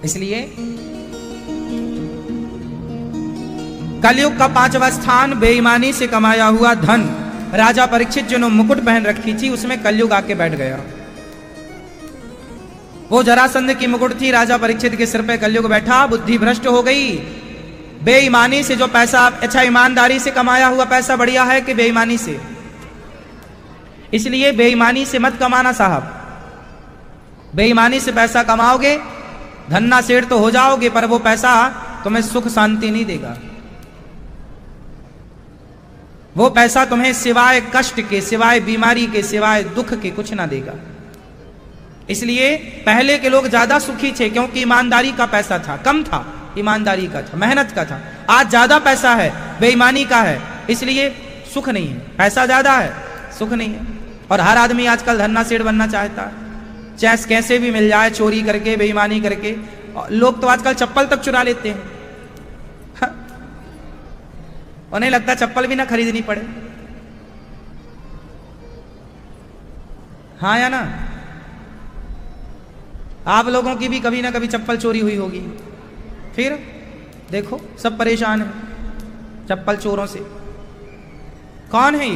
इसलिए कलयुग का 5वां स्थान बेईमानी से कमाया हुआ धन। राजा परीक्षित जिन्होंने मुकुट पहन रखी थी उसमें कलयुग आके बैठ गया। वो जरासंध की मुकुट थी, राजा परीक्षित के सिर पे कलयुग बैठा, बुद्धि भ्रष्ट हो गई। बेईमानी से जो पैसा, अच्छा ईमानदारी से कमाया हुआ पैसा बढ़िया है कि बेईमानी से? इसलिए बेईमानी से मत कमाना साहब। बेईमानी से पैसा कमाओगे, धन्ना सेठ तो हो जाओगे, पर वो पैसा तुम्हें सुख शांति नहीं देगा। वो पैसा तुम्हें सिवाय कष्ट के, सिवाय बीमारी के, सिवाय दुख के कुछ ना देगा। इसलिए पहले के लोग ज्यादा सुखी थे क्योंकि ईमानदारी का पैसा था, कम था, ईमानदारी का था, मेहनत का था। आज ज्यादा पैसा है, बेईमानी का है, इसलिए सुख नहीं है। पैसा ज्यादा है, सुख नहीं है। और हर आदमी आजकल धन्ना सेठ बनना चाहता है, चाहे कैसे भी मिल जाए, चोरी करके, बेईमानी करके। लोग तो आजकल चप्पल तक चुरा लेते हैं। उन्हें लगता चप्पल भी ना खरीदनी पड़े। हाँ या ना? आप लोगों की भी कभी ना कभी चप्पल चोरी हुई होगी, फिर देखो सब परेशान हैं चप्पल चोरों से। कौन है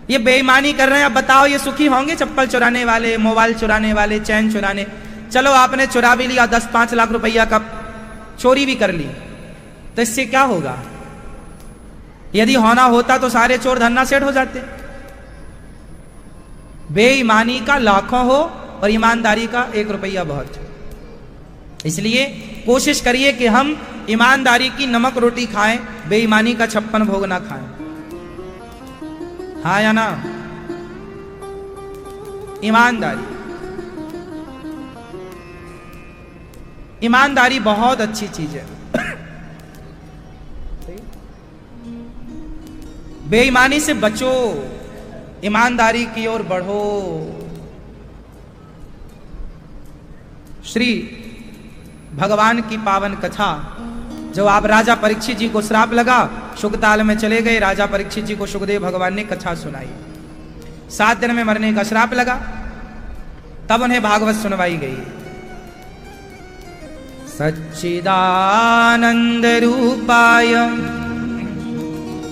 ये बेईमानी कर रहे हैं? अब बताओ ये सुखी होंगे? चप्पल चुराने वाले, मोबाइल चुराने वाले, चैन चुराने। चलो आपने चुरा भी लिया, 10-5 लाख रुपया का चोरी भी कर ली, तो इससे क्या होगा? यदि होना होता तो सारे चोर धन्ना सेठ हो जाते। बेईमानी का लाखों हो और ईमानदारी का 1 रुपया बहुत। इसलिए कोशिश करिए कि हम ईमानदारी की नमक रोटी खाएं, बेईमानी का 56 भोग ना खाएं। हाँ या ना? ईमानदारी, ईमानदारी बहुत अच्छी चीज है। बेईमानी से बचो, ईमानदारी की ओर बढ़ो। श्री भगवान की पावन कथा, जब आप राजा परीक्षित जी को श्राप लगा, शुकताल में चले गए, राजा परीक्षित जी को सुखदेव भगवान ने कथा सुनाई। 7 दिन में मरने का श्राप लगा, तब उन्हें भागवत सुनवाई गई। सच्चिदानंद रूपाय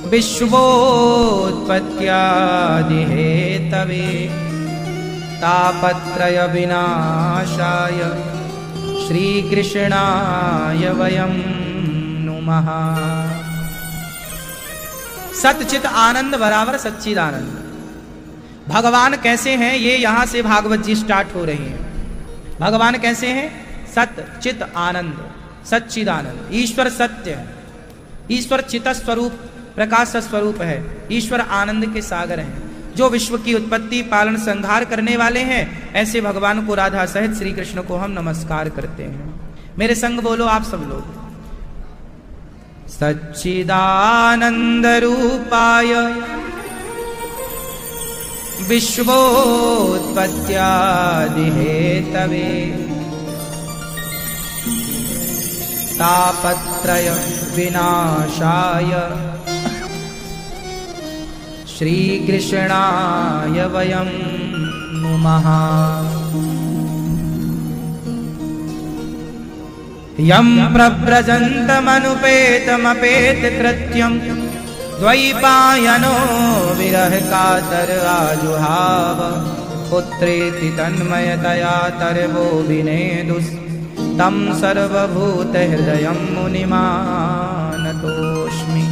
विश्वोत्पत्त्यादि हेतवे तापत्रय विनाशाय श्री कृष्णाय वयं नुमः। सच्चित आनंद बराबर सच्चिदानंद। भगवान कैसे हैं, ये यहां से भागवत जी स्टार्ट हो रही हैं। भगवान कैसे हैं? सच्चित आनंद, सच्चिदानंद। ईश्वर सत्य है, ईश्वर चित स्वरूप, प्रकाश स्वरूप है, ईश्वर आनंद के सागर हैं, जो विश्व की उत्पत्ति, पालन, संहार करने वाले हैं। ऐसे भगवान को, राधा सहित श्री कृष्ण को हम नमस्कार करते हैं। मेरे संग बोलो आप सब लोग, सच्चिदानंद रूपाय विश्वोत्पत्त्यादि हेतवे तापत्रय विनाशाय श्री कृष्णाय वयं नुमः। यं प्रव्रजन्तमनुपेतमपेत कृत्यं द्वैपायनो विरह कातर आजुहाव पुत्रेति तन्मयतया तरवो विनेदुस् तं सर्वभूत हृदयं मुनिमानतोऽस्मि।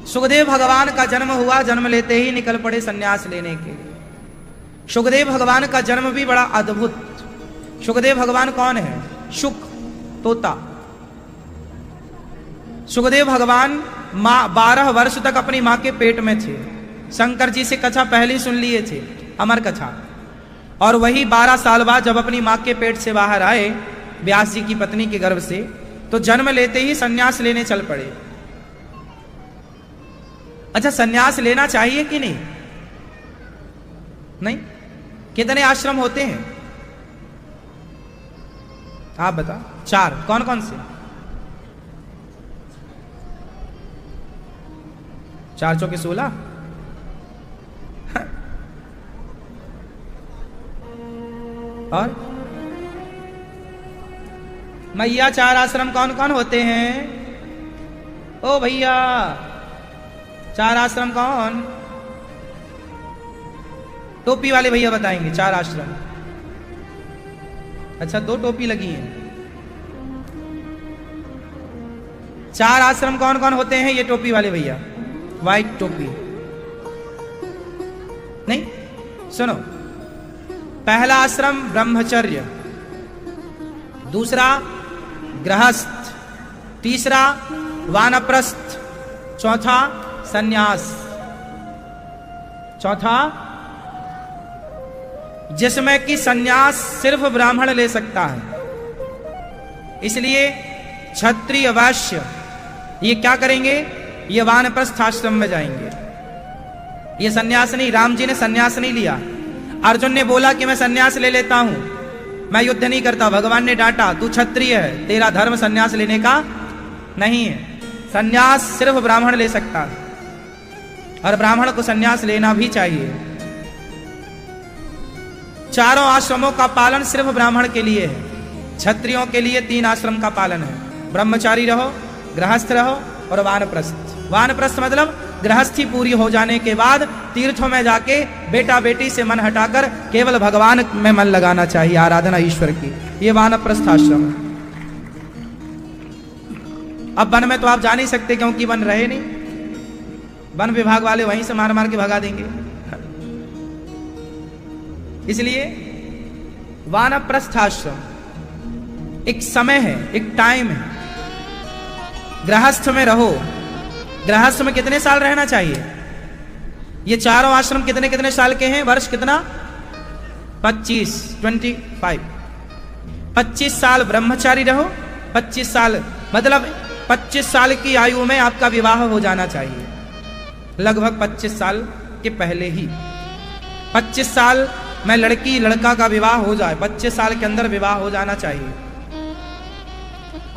सुखदेव भगवान का जन्म हुआ, जन्म लेते ही निकल पड़े सन्यास लेने के लिए। सुखदेव भगवान का जन्म भी बड़ा अद्भुत। सुखदेव भगवान कौन है? शुक, तोता। सुखदेव भगवान 12 वर्ष तक अपनी मां के पेट में थे। शंकर जी से कथा पहले सुन लिए थे, अमर कथा। और वही 12 साल बाद जब अपनी मां के पेट से बाहर आए, व्यास जी की पत्नी के गर्भ से, तो जन्म लेते ही सन्यास लेने चल पड़े। अच्छा, सन्यास लेना चाहिए कि नहीं? नहीं? कितने आश्रम होते हैं आप बताओ? 4। कौन कौन से? 4 चौके 16। और मैया 4 आश्रम कौन कौन होते हैं? ओ भैया 4 आश्रम कौन? टोपी वाले भैया बताएंगे 4 आश्रम। अच्छा 2 टोपी लगी हैं। 4 आश्रम कौन कौन होते हैं? ये टोपी वाले भैया, व्हाइट टोपी। नहीं सुनो, पहला आश्रम ब्रह्मचर्य, दूसरा गृहस्थ, तीसरा वानप्रस्थ, चौथा सन्यास, चौथा जिसमें कि सन्यास सिर्फ ब्राह्मण ले सकता है। इसलिए क्षत्रिय वैश्य ये क्या करेंगे? ये वानप्रस्थ आश्रम में जाएंगे। ये सन्यास नहीं, राम जी ने सन्यास नहीं लिया। अर्जुन ने बोला कि मैं सन्यास ले लेता हूं, मैं युद्ध नहीं करता। भगवान ने डांटा, तू क्षत्रिय है, तेरा धर्म सन्यास लेने का नहीं है। सन्यास सिर्फ ब्राह्मण ले सकता है और ब्राह्मण को सन्यास लेना भी चाहिए। चारों आश्रमों का पालन सिर्फ ब्राह्मण के लिए है। क्षत्रियों के लिए 3 आश्रम का पालन है, ब्रह्मचारी रहो, गृहस्थ रहो और वानप्रस्थ। वानप्रस्थ मतलब गृहस्थी पूरी हो जाने के बाद तीर्थों में जाके बेटा बेटी से मन हटाकर केवल भगवान में मन लगाना चाहिए, आराधना ईश्वर की। ये वानप्रस्थ आश्रम है। अब वन में तो आप जा नहीं सकते क्योंकि वन रहे नहीं, वन विभाग वाले वहीं से मार मार के भगा देंगे। इसलिए वानप्रस्थ आश्रम एक समय है, एक टाइम है। गृहस्थ में रहो। गृहस्थ में कितने साल रहना चाहिए? ये चारों आश्रम कितने कितने साल के हैं? वर्ष कितना? 25 25 साल ब्रह्मचारी रहो। 25 साल मतलब 25 साल की आयु में आपका विवाह हो जाना चाहिए, लगभग 25 साल के पहले ही। 25 साल में लड़की लड़का का विवाह हो जाए, 25 साल के अंदर विवाह हो जाना चाहिए।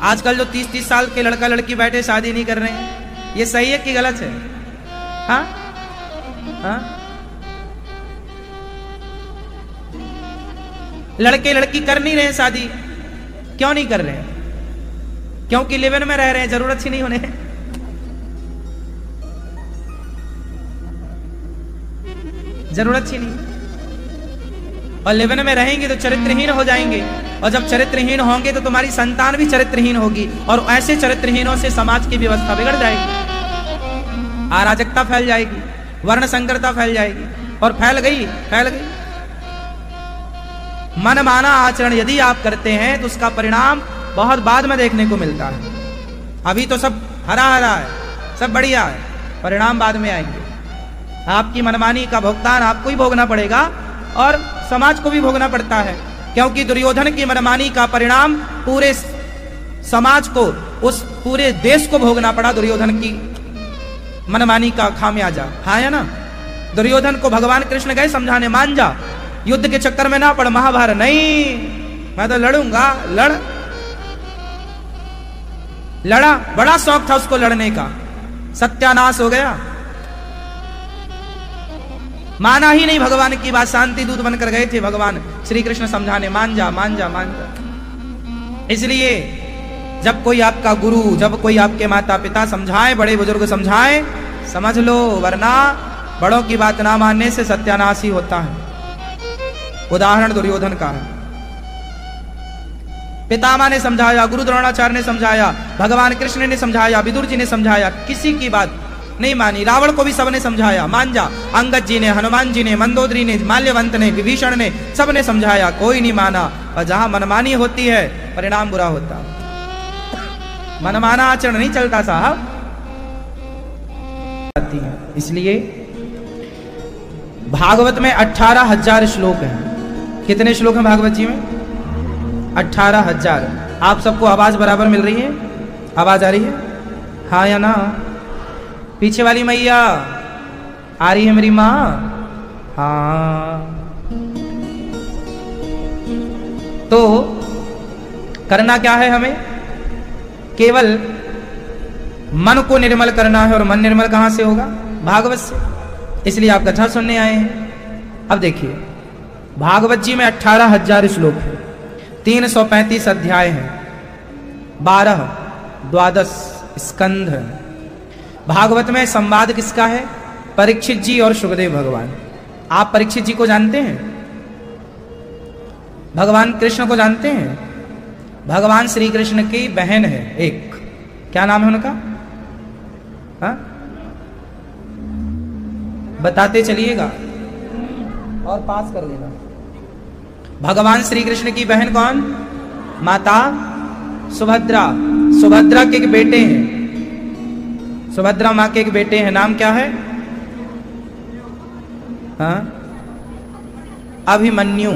आजकल जो 30-30 साल के लड़का लड़की बैठे शादी नहीं कर रहे हैं, ये सही है कि गलत है? हाँ हाँ, लड़के लड़की कर नहीं रहे शादी। क्यों नहीं कर रहे हैं? क्योंकि लिव इन में रह रहे हैं, जरूरत ही नहीं होने। जरूरत ही नहीं। और लिव इन में रहेंगे तो चरित्रहीन हो जाएंगे, और जब चरित्रहीन होंगे तो तुम्हारी संतान भी चरित्रहीन होगी, और ऐसे चरित्रहीनों से समाज की व्यवस्था बिगड़ जाएगी, अराजकता फैल जाएगी, वर्ण संकरता फैल जाएगी। और फैल गई। मनमाना आचरण यदि आप करते हैं तो उसका परिणाम बहुत बाद में देखने को मिलता है। अभी तो सब हरा हरा है, सब बढ़िया है, परिणाम बाद में आएंगे। आपकी मनमानी का भुगतान आपको ही भोगना पड़ेगा और समाज को भी भोगना पड़ता है, क्योंकि दुर्योधन की मनमानी का परिणाम पूरे समाज को, उस पूरे देश को भोगना पड़ा। दुर्योधन की मनमानी का खामियाजा, हाँ या ना? दुर्योधन को भगवान कृष्ण गए समझाने, मान जा, युद्ध के चक्कर में ना पड़, महाभारत नहीं, मैं तो लड़ूंगा। लड़ा, बड़ा शौक था उसको लड़ने का, सत्यानाश हो गया। माना ही नहीं भगवान की बात, शांति दूत बनकर गए थे भगवान श्री कृष्ण समझाने, मान जा मान जा मान जा। इसलिए जब कोई आपका गुरु, जब कोई आपके माता पिता समझाए, बड़े बुजुर्ग समझाए, समझ लो, वरना बड़ों की बात ना मानने से सत्यानाश ही होता है। उदाहरण दुर्योधन का है। पितामह ने समझाया, गुरु द्रोणाचार्य ने समझाया, भगवान कृष्ण ने समझाया, विदुर जी ने समझाया, किसी की बात नहीं मानी। रावण को भी सबने समझाया, मान जा। अंगद जी ने, हनुमान जी ने, मंदोदरी ने, माल्यवंत ने, विभीषण ने, सबने समझाया, कोई नहीं माना। और जहां मनमानी होती है परिणाम बुरा होता। मनमाना आचरण नहीं चलता साहब। इसलिए भागवत में 18,000 श्लोक हैं। कितने श्लोक हैं भागवत जी में? 18,000। आप सबको आवाज बराबर मिल रही है? आवाज आ रही है, हाँ या ना? पीछे वाली मैया आ रही है मेरी माँ? हाँ। तो करना क्या है हमें? केवल मन को निर्मल करना है, और मन निर्मल कहां से होगा? भागवत से। इसलिए आप कथा सुनने आए हैं। अब देखिए, भागवत जी में 18,000 श्लोक है, 335 अध्याय हैं, 12 स्कंध है। भागवत में संवाद किसका है? परीक्षित जी और सुखदेव भगवान। आप परीक्षित जी को जानते हैं? भगवान कृष्ण को जानते हैं? भगवान श्री कृष्ण की बहन है एक, क्या नाम है उनका? हाँ, बताते चलिएगा और पास कर देना। भगवान श्री कृष्ण की बहन कौन? माता सुभद्रा। सुभद्रा के एक बेटे हैं, सुभद्रा माँ के एक बेटे हैं, नाम क्या है? हाँ, अभिमन्यु।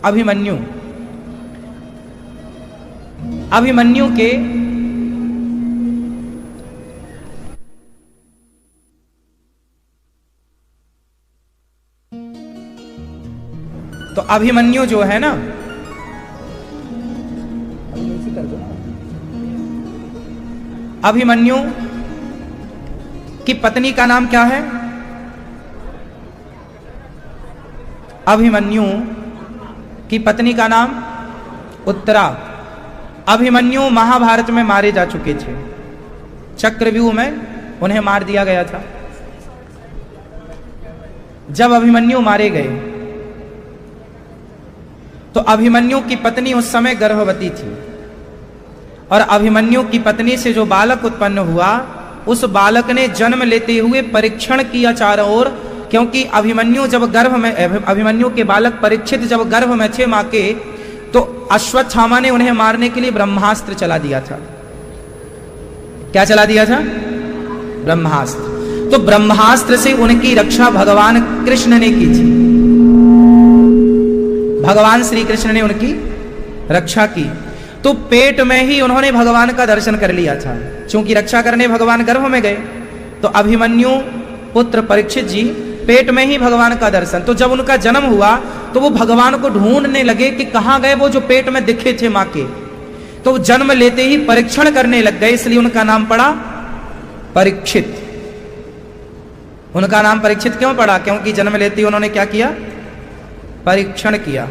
अभिमन्यु, अभिमन्यु के तो अभिमन्यु जो है ना, अभिमन्यु की पत्नी का नाम क्या है? अभिमन्यु की पत्नी का नाम उत्तरा। अभिमन्यु महाभारत में मारे जा चुके थे, चक्रव्यूह में उन्हें मार दिया गया था। जब अभिमन्यु मारे गए तो अभिमन्यु की पत्नी उस समय गर्भवती थी, और अभिमन्यु की पत्नी से जो बालक उत्पन्न हुआ, उस बालक ने जन्म लेते हुए परीक्षण किया चारों ओर, क्योंकि अभिमन्यु जब गर्भ में, अभिमन्यु के बालक परीक्षित जब गर्भ में थे मां के, तो अश्वत्थामा ने उन्हें मारने के लिए ब्रह्मास्त्र चला दिया था। क्या चला दिया था? ब्रह्मास्त्र। तो ब्रह्मास्त्र से उनकी रक्षा भगवान कृष्ण ने की थी, भगवान श्री कृष्ण ने उनकी रक्षा की। तो पेट में ही उन्होंने भगवान का दर्शन कर लिया था, क्योंकि रक्षा करने भगवान गर्भ में गए। तो अभिमन्यु पुत्र परीक्षित जी पेट में ही भगवान का दर्शन। तो जब उनका जन्म हुआ तो वो भगवान को ढूंढने लगे कि कहां गए वो जो पेट में दिखे थे मां के। तो जन्म लेते ही परीक्षण करने लग गए, इसलिए उनका नाम पड़ा परीक्षित। उनका नाम परीक्षित क्यों पड़ा? क्योंकि जन्म लेते ही उन्होंने क्या किया? परीक्षण किया,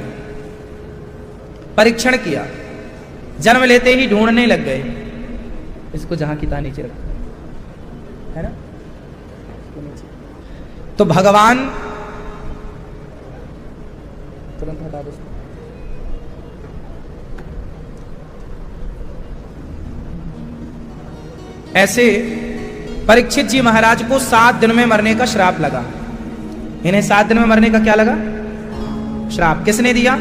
परीक्षण किया। जन्म लेते ही ढूंढने लग गए। इसको जहां की तहां नीचे रखो, है ना? तो भगवान तुरंत हटा दो। ऐसे परीक्षित जी महाराज को 7 दिन में मरने का श्राप लगा। इन्हें 7 दिन में मरने का क्या लगा? श्राप। किसने दिया?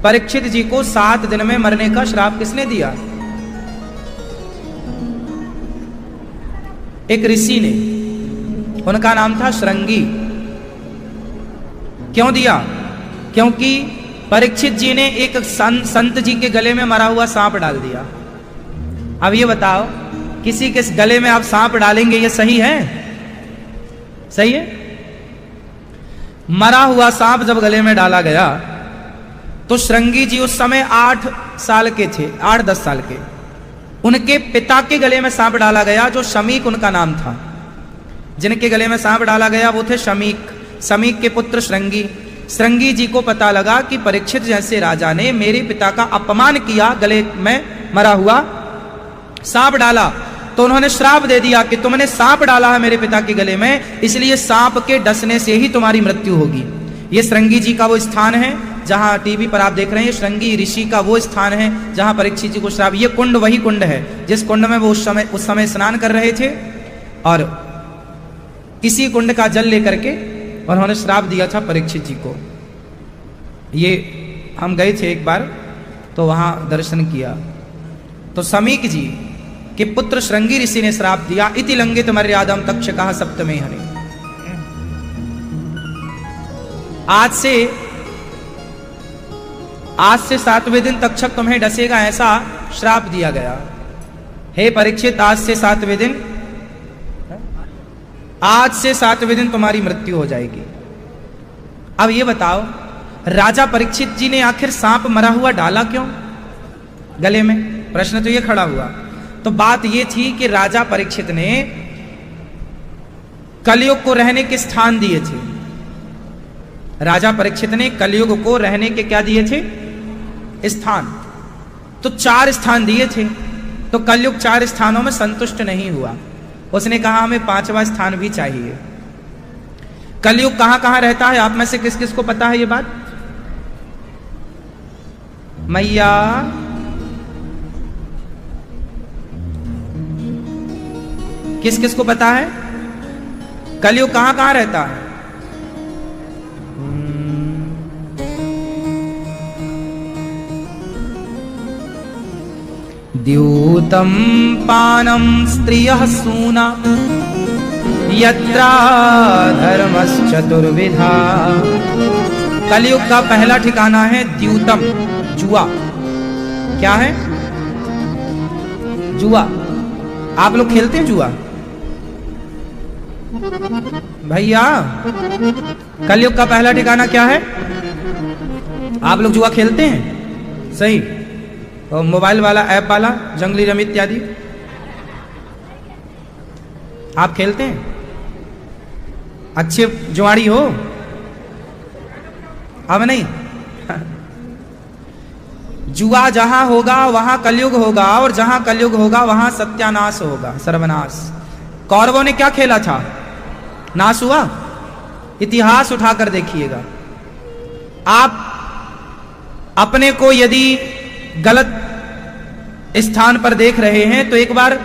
परीक्षित जी को 7 दिन में मरने का श्राप किसने दिया? एक ऋषि ने, उनका नाम था श्रृंगी। क्यों दिया? क्योंकि परीक्षित जी ने एक संत जी के गले में मरा हुआ सांप डाल दिया। अब ये बताओ, किसी के गले में आप सांप डालेंगे, ये सही है? सही है? मरा हुआ सांप जब गले में डाला गया तो श्रृंगी जी उस समय 8 साल के थे, 8-10 साल के। उनके पिता के गले में सांप डाला गया, जो शमीक उनका नाम था। जिनके गले में सांप डाला गया वो थे शमीक। शमीक के पुत्र श्रृंगी। श्रृंगी जी को पता लगा कि परीक्षित जैसे राजा ने मेरे पिता का अपमान किया, गले में मरा हुआ सांप डाला। तो उन्होंने श्राप दे दिया कि तुमने सांप डाला है मेरे पिता के गले में, इसलिए सांप के डसने से ही तुम्हारी मृत्यु होगी। ये श्रृंगी जी का वो स्थान है जहां टीवी पर आप देख रहे हैं। श्रृंगी ऋषि का वो स्थान है जहां परीक्षित जी को श्राप। ये कुंड वही कुंड है जिस कुंड में वो उस समय स्नान कर रहे थे, और इसी कुंड का जल लेकर के उन्होंने श्राप दिया था परीक्षित जी को। ये हम गए थे एक बार, तो वहां दर्शन किया। तो शमीक जी के पुत्र श्रृंगी ऋषि ने श्राप दिया, इति लंघित मर्यादम तक्षकः सप्तमे हरे। आज से 7वें दिन तक्षक तुम्हें डसेगा, ऐसा श्राप दिया गया। हे परीक्षित, आज से 7वें दिन, आज से 7वें दिन तुम्हारी मृत्यु हो जाएगी। अब ये बताओ, राजा परीक्षित जी ने आखिर सांप मरा हुआ डाला क्यों गले में? प्रश्न तो ये खड़ा हुआ। तो बात ये थी कि राजा परीक्षित ने कलयुग को रहने के स्थान दिए थे। राजा परीक्षित ने कलयुग को रहने के क्या दिए थे? स्थान। तो 4 स्थान दिए थे। तो कलयुग 4 स्थानों में संतुष्ट नहीं हुआ, उसने कहा हमें 5वां स्थान भी चाहिए। कलयुग कहां कहां रहता है? आप में से किस किस को पता है ये बात? मैया, किस किस को पता है कलयुग कहां कहां रहता है? द्यूतं पानं स्त्रियः सूना यत्रा धर्मश्चतुर्विधा। कलयुग का पहला ठिकाना है द्यूतम, जुआ। क्या है? जुआ। आप लोग खेलते हैं जुआ? भैया, कलयुग का पहला ठिकाना क्या है? आप लोग जुआ खेलते हैं? सही। और मोबाइल वाला, ऐप वाला, जंगली रमी इत्यादि आप खेलते हैं? अच्छे जुआड़ी हो? अब नहीं। जुआ जहां होगा वहां कलयुग होगा, और जहां कलयुग होगा वहां सत्यानाश होगा, सर्वनाश। कौरवों ने क्या खेला था? नाश हुआ? इतिहास उठाकर देखिएगा। आप अपने को यदि गलत स्थान पर देख रहे हैं तो एक बार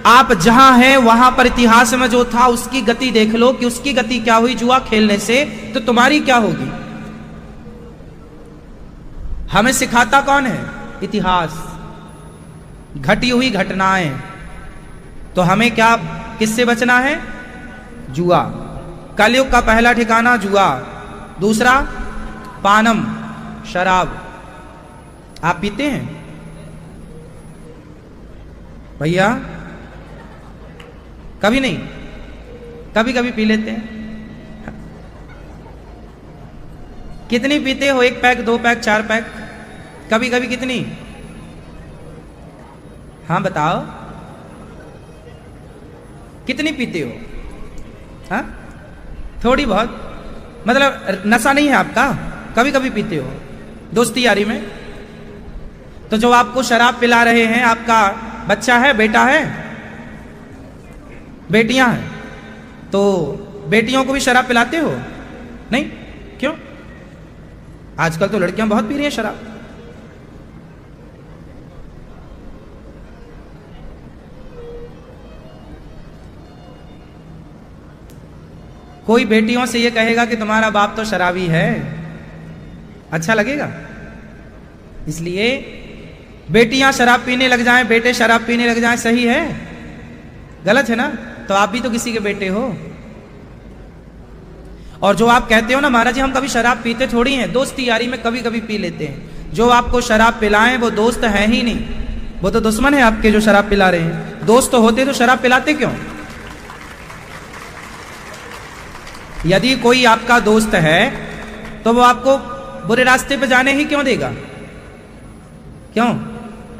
आप जहां हैं वहां पर इतिहास में जो था उसकी गति देख लो कि उसकी गति क्या हुई जुआ खेलने से, तो तुम्हारी क्या होगी। हमें सिखाता कौन है? इतिहास, घटी हुई घटनाएं। तो हमें क्या, किससे बचना है? जुआ। कलयुग का पहला ठिकाना जुआ। दूसरा पानम, शराब। आप पीते हैं भैया? कभी नहीं, कभी कभी पी लेते हैं। कितनी पीते हो? 1 पैक, 2 पैक, 4 पैक? कभी कभी कितनी? हाँ बताओ, कितनी पीते हो? हाँ, थोड़ी बहुत, मतलब नशा नहीं है आपका, कभी कभी पीते हो दोस्ती यारी में। तो जो आपको शराब पिला रहे हैं, आपका बच्चा है, बेटा है, बेटियां हैं, तो बेटियों को भी शराब पिलाते हो? नहीं, क्यों? आजकल तो लड़कियां बहुत पी रही हैं शराब। कोई बेटियों से ये कहेगा कि तुम्हारा बाप तो शराबी है, अच्छा लगेगा? इसलिए बेटियां शराब पीने लग जाएं, बेटे शराब पीने लग जाएं, सही है? गलत है ना? तो आप भी तो किसी के बेटे हो। और जो आप कहते हो ना महाराज जी हम कभी शराब पीते थोड़ी हैं, दोस्ती यारी में कभी कभी पी लेते हैं। जो आपको शराब पिलाएं वो दोस्त है ही नहीं, वो तो दुश्मन है आपके जो शराब पिला रहे हैं। दोस्त होते तो शराब पिलाते क्यों? यदि कोई आपका दोस्त है तो वो आपको बुरे रास्ते पे जाने ही क्यों देगा? क्यों?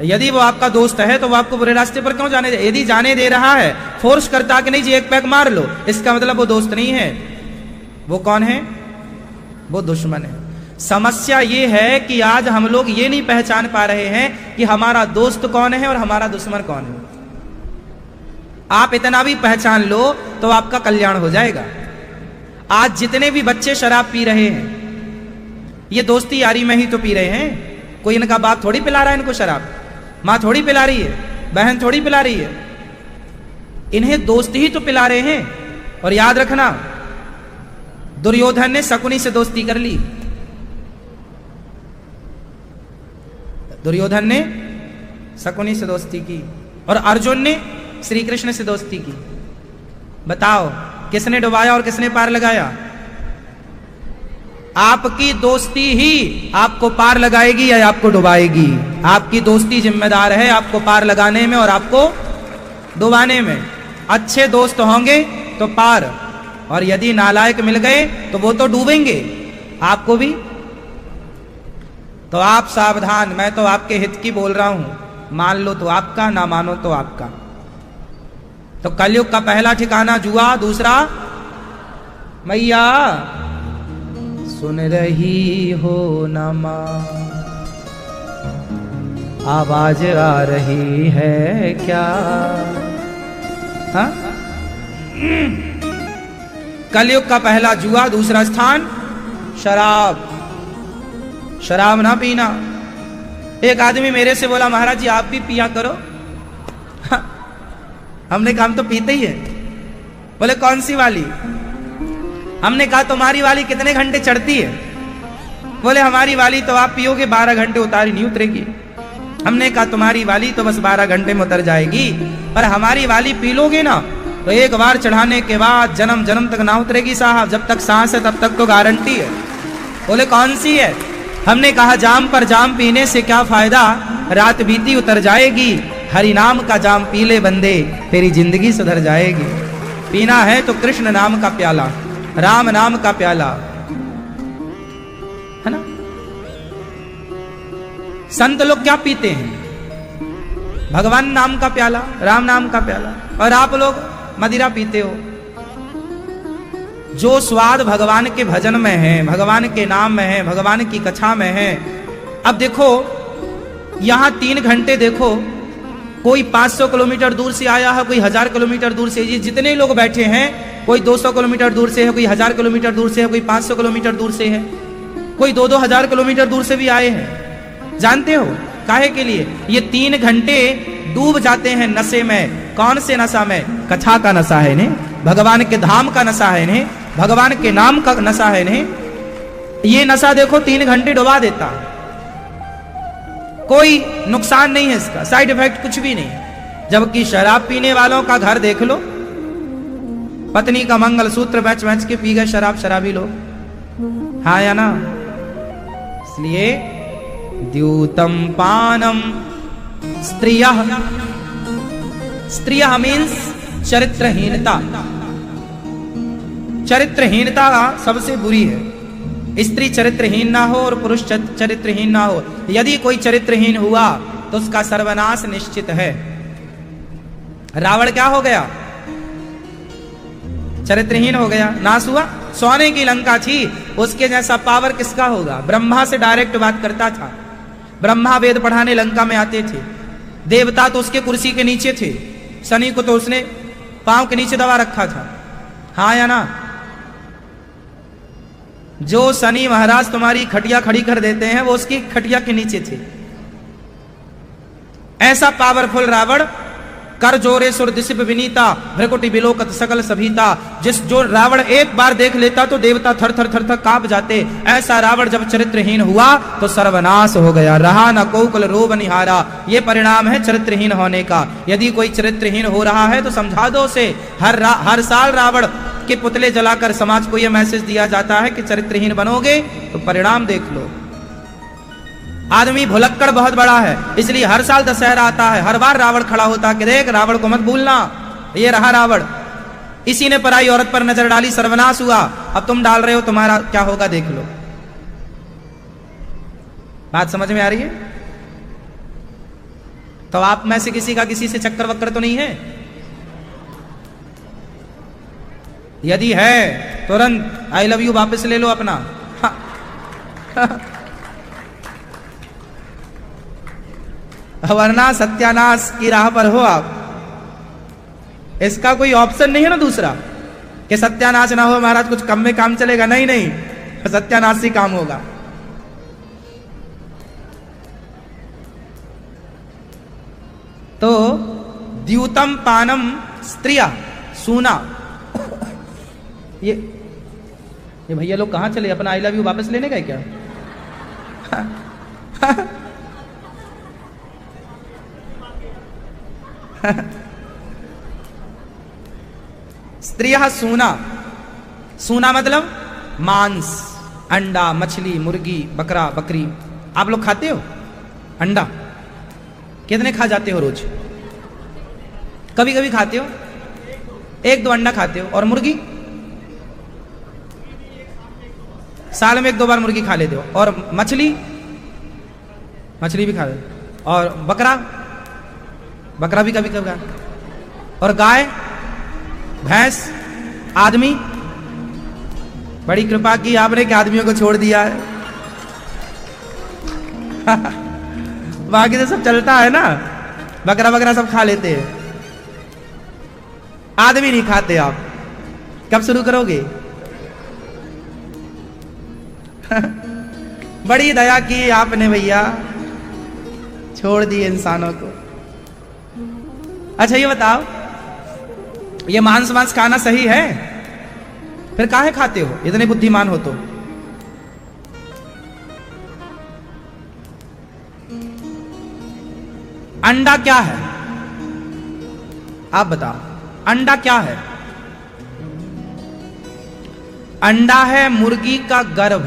यदि वो आपका दोस्त है तो वो आपको बुरे रास्ते पर क्यों जाने दे? यदि जाने दे रहा है, फोर्स करता कि नहीं जी 1 पैक मार लो, इसका मतलब वो दोस्त नहीं है। वो कौन है? वो दुश्मन है। समस्या ये है कि आज हम लोग ये नहीं पहचान पा रहे हैं कि हमारा दोस्त कौन है और हमारा दुश्मन कौन है। आप इतना भी पहचान लो तो आपका कल्याण हो जाएगा। आज जितने भी बच्चे शराब पी रहे हैं ये दोस्ती यारी में ही तो पी रहे हैं। कोई इनका बाप थोड़ी पिला रहा है इनको शराब, माँ थोड़ी पिला रही है, बहन थोड़ी पिला रही है, इन्हें दोस्त ही तो पिला रहे हैं। और याद रखना, दुर्योधन ने शकुनी से दोस्ती कर ली। दुर्योधन ने शकुनी से दोस्ती की और अर्जुन ने श्री कृष्ण से दोस्ती की। बताओ किसने डुबाया और किसने पार लगाया? आपकी दोस्ती ही आपको पार लगाएगी या आपको डुबाएगी। आपकी दोस्ती जिम्मेदार है आपको पार लगाने में और आपको डुबाने में। अच्छे दोस्त होंगे तो पार, और यदि नालायक मिल गए तो वो तो डूबेंगे आपको भी। तो आप सावधान, मैं तो आपके हित की बोल रहा हूं। मान लो तो आपका, ना मानो तो आपका। तो कलयुग का पहला ठिकाना जुआ, दूसरा मैया सुन रही हो ना मां, आवाज आ रही है क्या? हाँ? कलयुग का पहला जुआ, दूसरा स्थान शराब। शराब ना पीना। एक आदमी मेरे से बोला, महाराज जी आप भी पिया करो। हाँ। हमने कहा हम तो पीते ही है। बोले कौन सी वाली? हमने कहा तुम्हारी वाली कितने घंटे चढ़ती है? बोले हमारी वाली तो आप पियोगे 12 घंटे उतारी नहीं उतरेगी। हमने कहा तुम्हारी वाली तो बस 12 घंटे में उतर जाएगी, पर हमारी वाली पी लोगे ना तो एक बार चढ़ाने के बाद जन्म जन्म तक ना उतरेगी साहब। जब तक सांस है तब तक तो गारंटी है। बोले कौन सी है? हमने कहा जाम पर जाम पीने से क्या फायदा, रात बीती उतर जाएगी। हरि नाम का जाम पी ले बंदे, तेरी जिंदगी सुधर जाएगी। पीना है तो कृष्ण नाम का प्याला, राम नाम का प्याला, है ना? संत लोग क्या पीते हैं? भगवान नाम का प्याला, राम नाम का प्याला। और आप लोग मदिरा पीते हो। जो स्वाद भगवान के भजन में है, भगवान के नाम में है, भगवान की कथा में है। अब देखो यहां 3 घंटे देखो, कोई 500 किलोमीटर दूर से आया है, कोई 1000 किलोमीटर दूर से। जितने लोग बैठे हैं, कोई 200 किलोमीटर दूर से है, कोई 1000 किलोमीटर दूर से है, कोई 500 किलोमीटर दूर से है, कोई 2-2 हजार किलोमीटर दूर से भी आए हैं। जानते हो काहे के लिए? ये 3 घंटे डूब जाते हैं नशे में। कौन से नशा में? कथा का नशा है इन्हें, भगवान के धाम का नशा है इन्हें, भगवान के नाम का नशा है इन्हें। ये नशा देखो 3 घंटे डुबा देता। कोई नुकसान नहीं है इसका, साइड इफेक्ट कुछ भी नहीं। जबकि शराब पीने वालों का घर देख लो, पत्नी का मंगलसूत्र बेच बेच के पी गए शराब, शराबी लोग। हाँ या ना? इसलिए द्यूतम पानम स्त्रियः, स्त्रियः मीन्स चरित्रहीनता। चरित्रहीनता सबसे बुरी है। स्त्री चरित्रहीन ना हो और पुरुष चरित्रहीन ना हो। यदि कोई चरित्रहीन हुआ तो उसका सर्वनाश निश्चित है। रावण क्या हो गया? चरित्रहीन हो गया, नाश हुआ। सोने की लंका थी, उसके जैसा पावर किसका होगा? ब्रह्मा से डायरेक्ट बात करता था। ब्रह्मा वेद पढ़ाने लंका में आते थे। देवता तो उसके कुर्सी के नीचे थे, शनि को तो उसने पांव के नीचे दबा रखा था। हाँ या ना? जो शनि महाराज तुम्हारी खटिया खड़ी कर देते हैं वो उसकी खटिया के नीचे थे। ऐसा पावरफुल रावण। कर जोरे सुर दिसिप विनीता, भ्रकुटी बिलोकत सकल सभीता। जो रावण एक बार देख लेता तो देवता थर थर थर थर कांप जाते। ऐसा रावण जब चरित्रहीन हुआ तो सर्वनाश हो गया। रहा न कोकुल रोब निहारा। ये परिणाम है चरित्रहीन होने का। यदि कोई चरित्रहीन हो रहा है तो समझा दो उसे। हर साल रावण के पुतले जलाकर समाज को यह मैसेज दिया जाता है कि चरित्रहीन बनोगे तो परिणाम देख लो। आदमी भुलक्कड़ बहुत बड़ा है, इसलिए हर साल दशहरा आता है, हर बार रावण खड़ा होता है कि देख रावण को मत भूलना, ये रहा रावण। इसी ने पराई औरत पर नजर डाली, सर्वनाश हुआ। अब तुम डाल रहे हो, तुम्हारा क्या होगा देख लो। बात समझ में आ रही है? तो आप में से किसी का किसी से चक्कर वक्कर तो नहीं है? यदि है तुरंत आई लव यू वापस ले लो अपना। वरना सत्यानाश की राह पर हो आप। इसका कोई ऑप्शन नहीं है ना दूसरा कि सत्यानाश ना हो महाराज कुछ कम में काम चलेगा। नहीं नहीं, सत्यानाश ही काम होगा। तो द्यूतम पानम स्त्रिया, सूना। ये भैया लोग कहां चले? अपना आई लव यू वापस लेने का है क्या? स्त्रियः सूना। सूना मतलब मांस, अंडा, मछली, मुर्गी, बकरा, बकरी। आप लोग खाते हो अंडा? कितने खा जाते हो रोज? कभी कभी खाते हो, 1-2 अंडा खाते हो। और मुर्गी? साल में 1-2 बार मुर्गी खा लेते हो। और मछली? मछली भी खा लेते हो। और बकरा? बकरा भी कभी कभी, और गाय, भैंस, आदमी। बड़ी कृपा की आपने कि आदमियों को छोड़ दिया है। बाकी तो सब चलता है ना, बकरा बकरा सब खा लेते हैं, आदमी नहीं खाते। आप कब शुरू करोगे? बड़ी दया की आपने भैया, छोड़ दिए इंसानों को। अच्छा ये बताओ, ये मांस मांस खाना सही है? फिर काहे खाते हो, इतने बुद्धिमान हो तो? अंडा क्या है? आप बताओ, अंडा क्या है? अंडा है मुर्गी का गर्भ,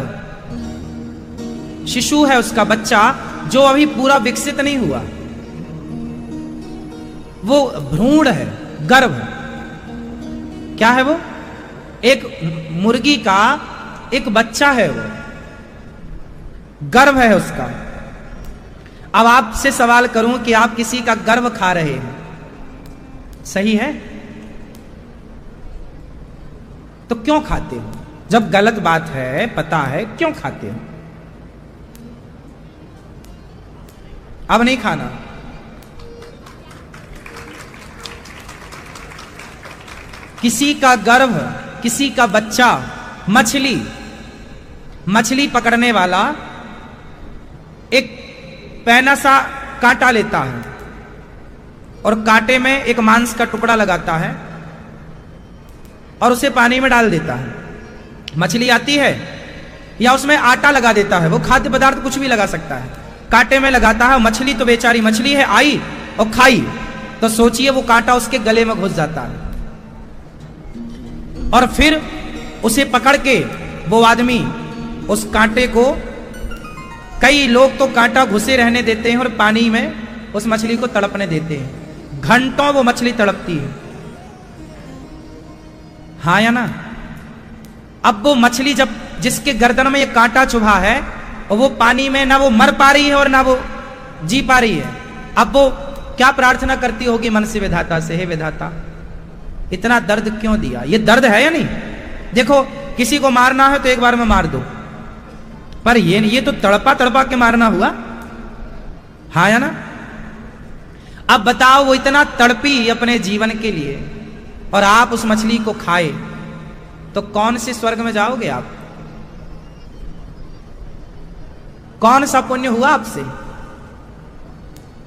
शिशु है उसका बच्चा जो अभी पूरा विकसित नहीं हुआ, वो भ्रूण है, गर्भ। क्या है वो? एक मुर्गी का एक बच्चा है, वो गर्भ है उसका। अब आपसे सवाल करूं कि आप किसी का गर्भ खा रहे हैं, सही है? तो क्यों खाते हो? जब गलत बात है, पता है, क्यों खाते हो? अब नहीं खाना। किसी का गर्भ, किसी का बच्चा, मछली पकड़ने वाला एक पैना सा कांटा लेता है और कांटे में एक मांस का टुकड़ा लगाता है और उसे पानी में डाल देता है। मछली आती है, या उसमें आटा लगा देता है, वो खाद्य पदार्थ कुछ भी लगा सकता है, कांटे में लगाता है। मछली तो बेचारी मछली है, आई और खाई, तो सोचिए वो कांटा उसके गले में घुस जाता है। और फिर उसे पकड़ के वो आदमी उस कांटे को, कई लोग तो कांटा घुसे रहने देते हैं और पानी में उस मछली को तड़पने देते हैं, घंटों वो मछली तड़पती है। हाँ या ना? अब वो मछली जब, जिसके गर्दन में ये कांटा चुभा है, और वो पानी में ना वो मर पा रही है और ना वो जी पा रही है, अब वो क्या प्रार्थना करती होगी मन से विधाता से, हे विधाता इतना दर्द क्यों दिया? ये दर्द है या नहीं? देखो, किसी को मारना है तो एक बार में मार दो, पर ये तो तड़पा तड़पा के मारना हुआ। हाँ या ना? अब बताओ, वो इतना तड़पी अपने जीवन के लिए और आप उस मछली को खाए, तो कौन से स्वर्ग में जाओगे आप? कौन सा पुण्य हुआ आपसे?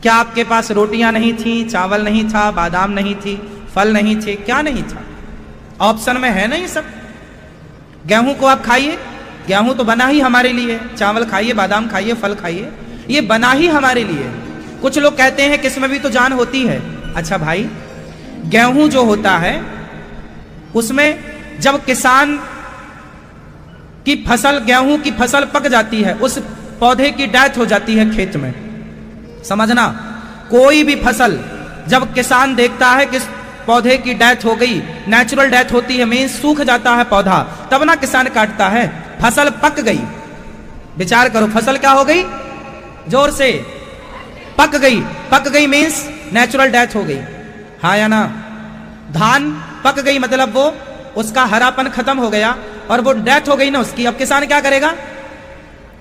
क्या आपके पास रोटियां नहीं थी, चावल नहीं था, बादाम नहीं थी, फल नहीं थे, क्या नहीं था? ऑप्शन में है ना ये सब। गेहूं को आप खाइए, गेहूं तो बना ही हमारे लिए, चावल खाइए, बादाम खाइए, फल खाइए, ये बना ही हमारे लिए। कुछ लोग कहते हैं कि इसमें भी तो जान होती है। अच्छा भाई, गेहूं जो होता है उसमें जब किसान की फसल, गेहूं की फसल पक जाती है, उस पौधे की डेथ हो जाती है खेत में। समझना, कोई भी फसल जब किसान देखता है कि पौधे की डेथ हो गई, नेचुरल डेथ होती है, मीन सूख जाता है पौधा, तब ना किसान काटता है। फसल पक गई, विचार करो, फसल क्या हो गई? जोर से, पक गई। पक गई मीन्स नेचुरल डेथ हो गई। हाँ या ना? धान पक गई मतलब वो, उसका हरापन खत्म हो गया और वो डेथ हो गई ना उसकी। अब किसान क्या करेगा?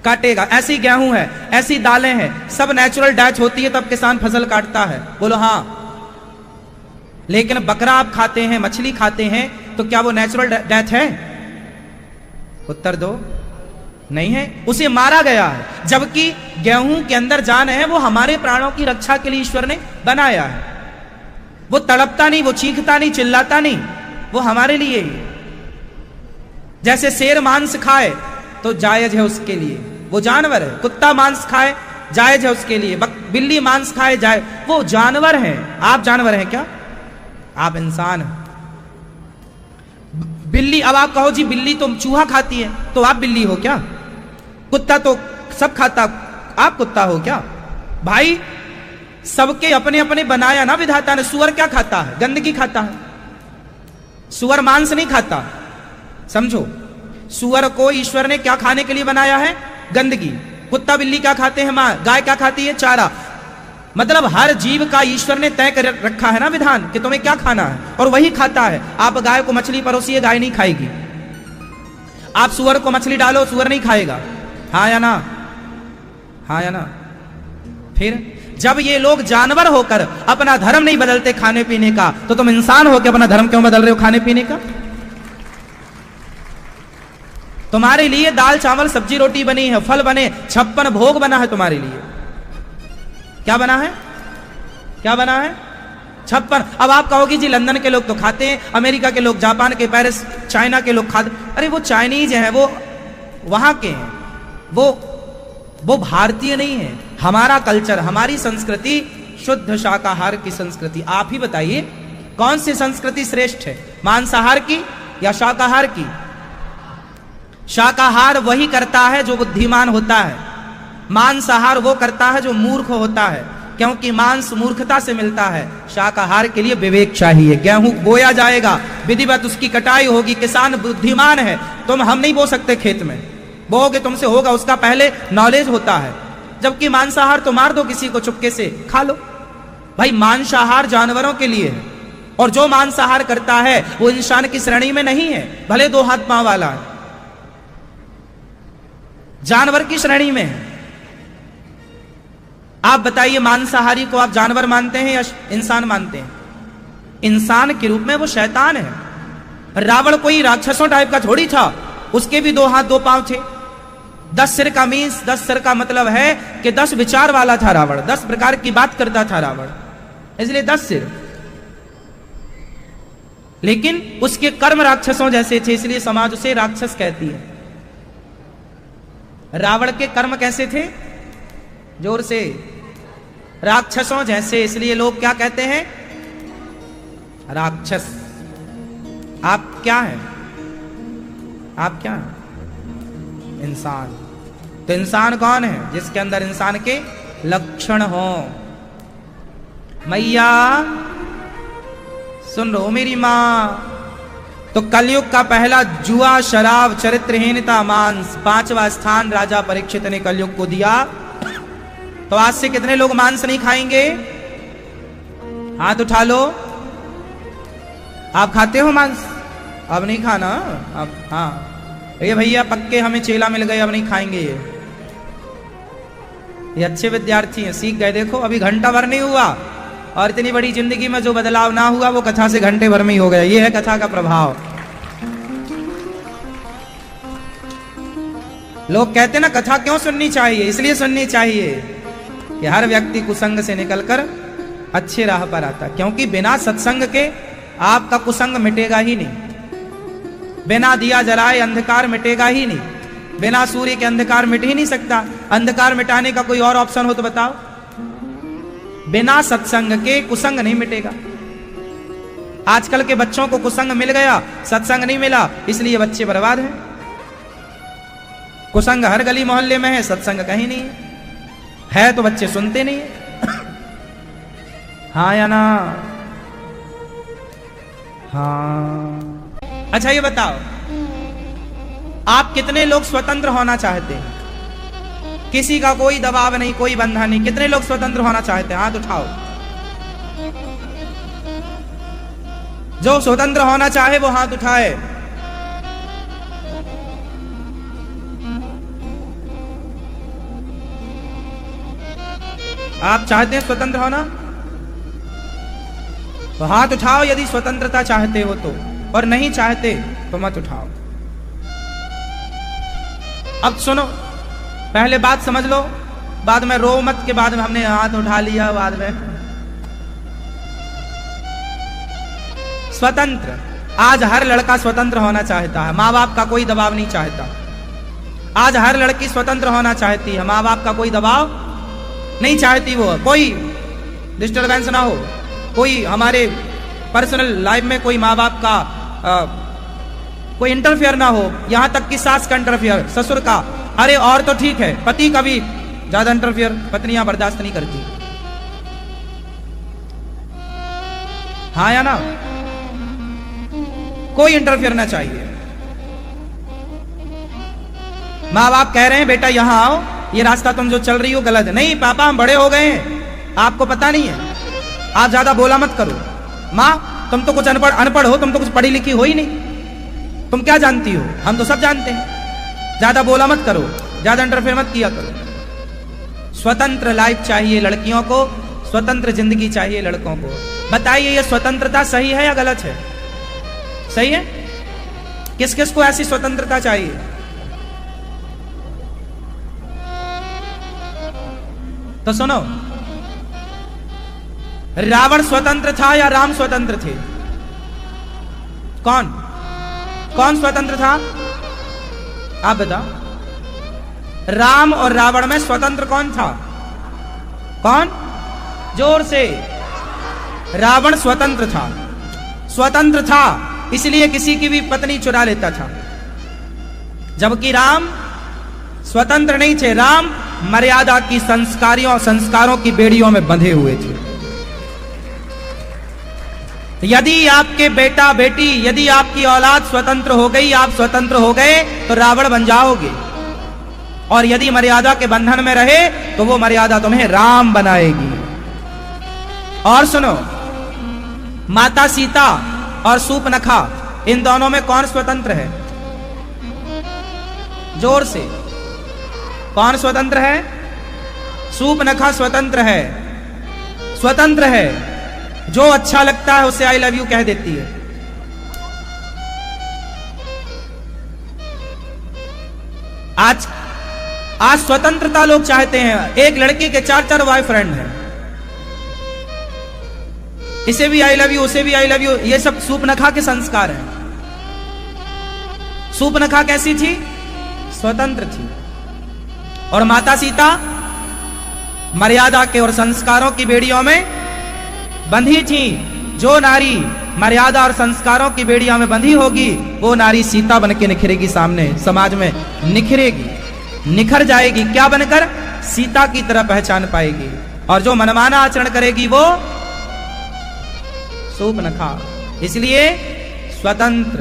काटेगा। ऐसी गेहूं है, ऐसी दालें हैं, सब नेचुरल डेथ होती है तब किसान फसल काटता है। बोलो हाँ। लेकिन बकरा आप खाते हैं, मछली खाते हैं, तो क्या वो नेचुरल डेथ है? उत्तर दो, नहीं है, उसे मारा गया है। जबकि गेहूं के अंदर जान है, वो हमारे प्राणों की रक्षा के लिए ईश्वर ने बनाया है। वो तड़पता नहीं, वो चीखता नहीं, चिल्लाता नहीं, वो हमारे लिए ही। जैसे शेर मांस खाए तो जायज है उसके लिए, वो जानवर है। कुत्ता मांस खाए जायज है उसके लिए, बिल्ली मांस खाए जाए, वो जानवर है। आप जानवर हैं क्या? आप इंसान हैं। बिल्ली, अब आप कहो जी बिल्ली तो चूहा खाती है, तो आप बिल्ली हो क्या? कुत्ता तो सब खाता, आप कुत्ता हो क्या? भाई सबके अपने अपने बनाया ना विधाता ने। सुअर क्या खाता है? गंदगी खाता है। सुअर मांस नहीं खाता, समझो। सुअर को ईश्वर ने क्या खाने के लिए बनाया है? गंदगी। कुत्ता बिल्ली क्या खाते हैं? मां। गाय क्या खाती है? चारा। मतलब हर जीव का ईश्वर ने तय कर रखा है ना विधान कि तुम्हें क्या खाना है, और वही खाता है। आप गाय को मछली परोसिए, गाय नहीं खाएगी। आप सुअर को मछली डालो, सुअर नहीं खाएगा। हाँ या ना? हाँ या ना? फिर जब ये लोग जानवर होकर अपना धर्म नहीं बदलते खाने पीने का, तो तुम इंसान होकर अपना धर्म क्यों बदल रहे हो खाने पीने का? तुम्हारे लिए दाल चावल सब्जी रोटी बनी है, फल बने, 56 भोग बना है तुम्हारे लिए। क्या बना है? क्या बना है? 56। अब आप कहोगे जी लंदन के लोग तो खाते हैं, अमेरिका के लोग, जापान के, पेरिस, चाइना के लोग खाते। अरे वो चाइनीज हैं, वो वहां के हैं, वो भारतीय नहीं है। हमारा कल्चर, हमारी संस्कृति शुद्ध शाकाहार की संस्कृति। आप ही बताइए कौन सी संस्कृति श्रेष्ठ है, मांसाहार की या शाकाहार की? शाकाहार वही करता है जो बुद्धिमान होता है, मांसाहार वो करता है जो मूर्ख होता है, क्योंकि मांस मूर्खता से मिलता है। शाकाहार के लिए विवेक चाहिए। गेहूं बोया जाएगा, विधिवत उसकी कटाई होगी, किसान बुद्धिमान है। हम नहीं बो सकते खेत में, बोओगे तुमसे होगा, उसका पहले नॉलेज होता है। जबकि मांसाहार तो मार दो किसी को, चुपके से खा लो। भाई मांसाहार जानवरों के लिए है, और जो मांसाहार करता है वो इंसान की श्रेणी में नहीं है, भले 2 हाथ पांव वाला है, जानवर की श्रेणी में है। आप बताइए मांसाहारी को आप जानवर मानते हैं या इंसान मानते हैं? इंसान के रूप में वो शैतान है। रावण कोई राक्षसों टाइप का थोड़ी था, उसके भी 2 हाथ 2 पांव थे। 10 सिर का मींस, 10 सिर का मतलब है कि 10 विचार वाला था रावण, 10 प्रकार की बात करता था रावण, इसलिए 10 सिर। लेकिन उसके कर्म राक्षसों जैसे थे, इसलिए समाज उसे राक्षस कहती है। रावण के कर्म कैसे थे? जोर से, राक्षसों जैसे, इसलिए लोग क्या कहते हैं? राक्षस। आप क्या हैं? आप क्या हैं? इंसान। तो इंसान कौन है? जिसके अंदर इंसान के लक्षण हो। मैया सुन लो मेरी मां, तो कलयुग का पहला जुआ, शराब, चरित्रहीनता, मांस, 5वां स्थान राजा परीक्षित ने कलयुग को दिया। तो आज से कितने लोग मांस नहीं खाएंगे? हाथ उठा लो। आप खाते हो मांस? अब नहीं खाना अब। हाँ ये भैया पक्के हमें चेला मिल गए, अब नहीं खाएंगे। ये अच्छे विद्यार्थी हैं, सीख गए। देखो अभी घंटा भर नहीं हुआ, और इतनी बड़ी जिंदगी में जो बदलाव ना हुआ वो कथा से घंटे भर में ही हो गया। ये है कथा का प्रभाव। लोग कहते हैं ना कथा क्यों सुननी चाहिए? इसलिए सुननी चाहिए कि हर व्यक्ति कुसंग से निकलकर अच्छे राह पर आता, क्योंकि बिना सत्संग के आपका कुसंग मिटेगा ही नहीं। बिना दिया जलाए अंधकार मिटेगा ही नहीं, बिना सूर्य के अंधकार मिट ही नहीं सकता। अंधकार मिटाने का कोई और ऑप्शन हो तो बताओ? बिना सत्संग के कुसंग नहीं मिटेगा। आजकल के बच्चों को कुसंग मिल गया, सत्संग नहीं मिला, इसलिए बच्चे बर्बाद हैं। कुसंग हर गली मोहल्ले में है, सत्संग कहीं नहीं है तो बच्चे सुनते नहीं है। हाँ या ना? हाँ। अच्छा ये बताओ, आप कितने लोग स्वतंत्र होना चाहते हैं? किसी का कोई दबाव नहीं, कोई बंधन नहीं। कितने लोग स्वतंत्र होना चाहते हैं? हाथ उठाओ। जो स्वतंत्र होना चाहे वो हाथ उठाए। आप चाहते हैं स्वतंत्र होना? तो हाथ उठाओ यदि स्वतंत्रता चाहते हो तो, और नहीं चाहते तो मत उठाओ। अब सुनो, पहले बात समझ लो, बाद में रो मत के बाद में हमने हाथ उठा लिया बाद में। स्वतंत्र, आज हर लड़का स्वतंत्र होना चाहता है, माँ बाप का कोई दबाव नहीं चाहता। आज हर लड़की स्वतंत्र होना चाहती है, माँ बाप का कोई दबाव नहीं चाहती। वो कोई डिस्टर्बेंस ना हो, कोई हमारे पर्सनल लाइफ में कोई माँ बाप का कोई इंटरफेयर ना हो। यहां तक कि सास का इंटरफेयर, ससुर का, अरे और तो ठीक है, पति का भी ज्यादा इंटरफेयर पत्नियां बर्दाश्त नहीं करती। हाँ या ना? कोई इंटरफेयर ना चाहिए। माँ बाप कह रहे हैं बेटा यहां आओ, ये रास्ता तुम जो चल रही हो गलत है। नहीं पापा हम बड़े हो गए हैं, आपको पता नहीं है, आप ज्यादा बोला मत करो। माँ तुम तो कुछ अनपढ़ हो, तुम तो कुछ पढ़ी लिखी हो ही नहीं, तुम क्या जानती हो, हम तो सब जानते हैं। ज्यादा बोला मत करो, ज्यादा इंटरफेयर मत किया करो। स्वतंत्र लाइफ चाहिए लड़कियों को, स्वतंत्र जिंदगी चाहिए लड़कों को। बताइए ये स्वतंत्रता सही है या गलत है? सही है? किस किस को ऐसी स्वतंत्रता चाहिए? तो सुनो, रावण स्वतंत्र था या राम स्वतंत्र थे? कौन कौन स्वतंत्र था? आप बताओ। राम और रावण में स्वतंत्र कौन था? कौन? जोर से। रावण स्वतंत्र था। स्वतंत्र था इसलिए किसी की भी पत्नी चुरा लेता था, जबकि राम स्वतंत्र नहीं थे। राम मर्यादा की संस्कारों की बेड़ियों में बंधे हुए थे। यदि आपके बेटा बेटी, यदि आपकी औलाद स्वतंत्र हो गई, आप स्वतंत्र हो गए, तो रावण बन जाओगे। और यदि मर्यादा के बंधन में रहे तो वो मर्यादा तुम्हें राम बनाएगी। और सुनो, माता सीता और सूर्पनखा, इन दोनों में कौन स्वतंत्र है? जोर से। कौन स्वतंत्र है? सूर्पनखा स्वतंत्र है। स्वतंत्र है, जो अच्छा लगता है उसे आई लव यू कह देती है। आज स्वतंत्रता लोग चाहते हैं। एक लड़की के 4-4 बॉयफ्रेंड हैं, इसे भी आई लव यू, उसे भी आई लव यू। ये सब सूर्पनखा के संस्कार हैं। सूर्पनखा कैसी थी? स्वतंत्र थी। और माता सीता मर्यादा के और संस्कारों की बेड़ियों में बंधी थी। जो नारी मर्यादा और संस्कारों की बेड़ियों में बंधी होगी, वो नारी सीता बनके निखरेगी, सामने समाज में निखरेगी, निखर जाएगी। क्या बनकर? सीता की तरह पहचान पाएगी। और जो मनमाना आचरण करेगी वो सूर्पनखा। इसलिए स्वतंत्र,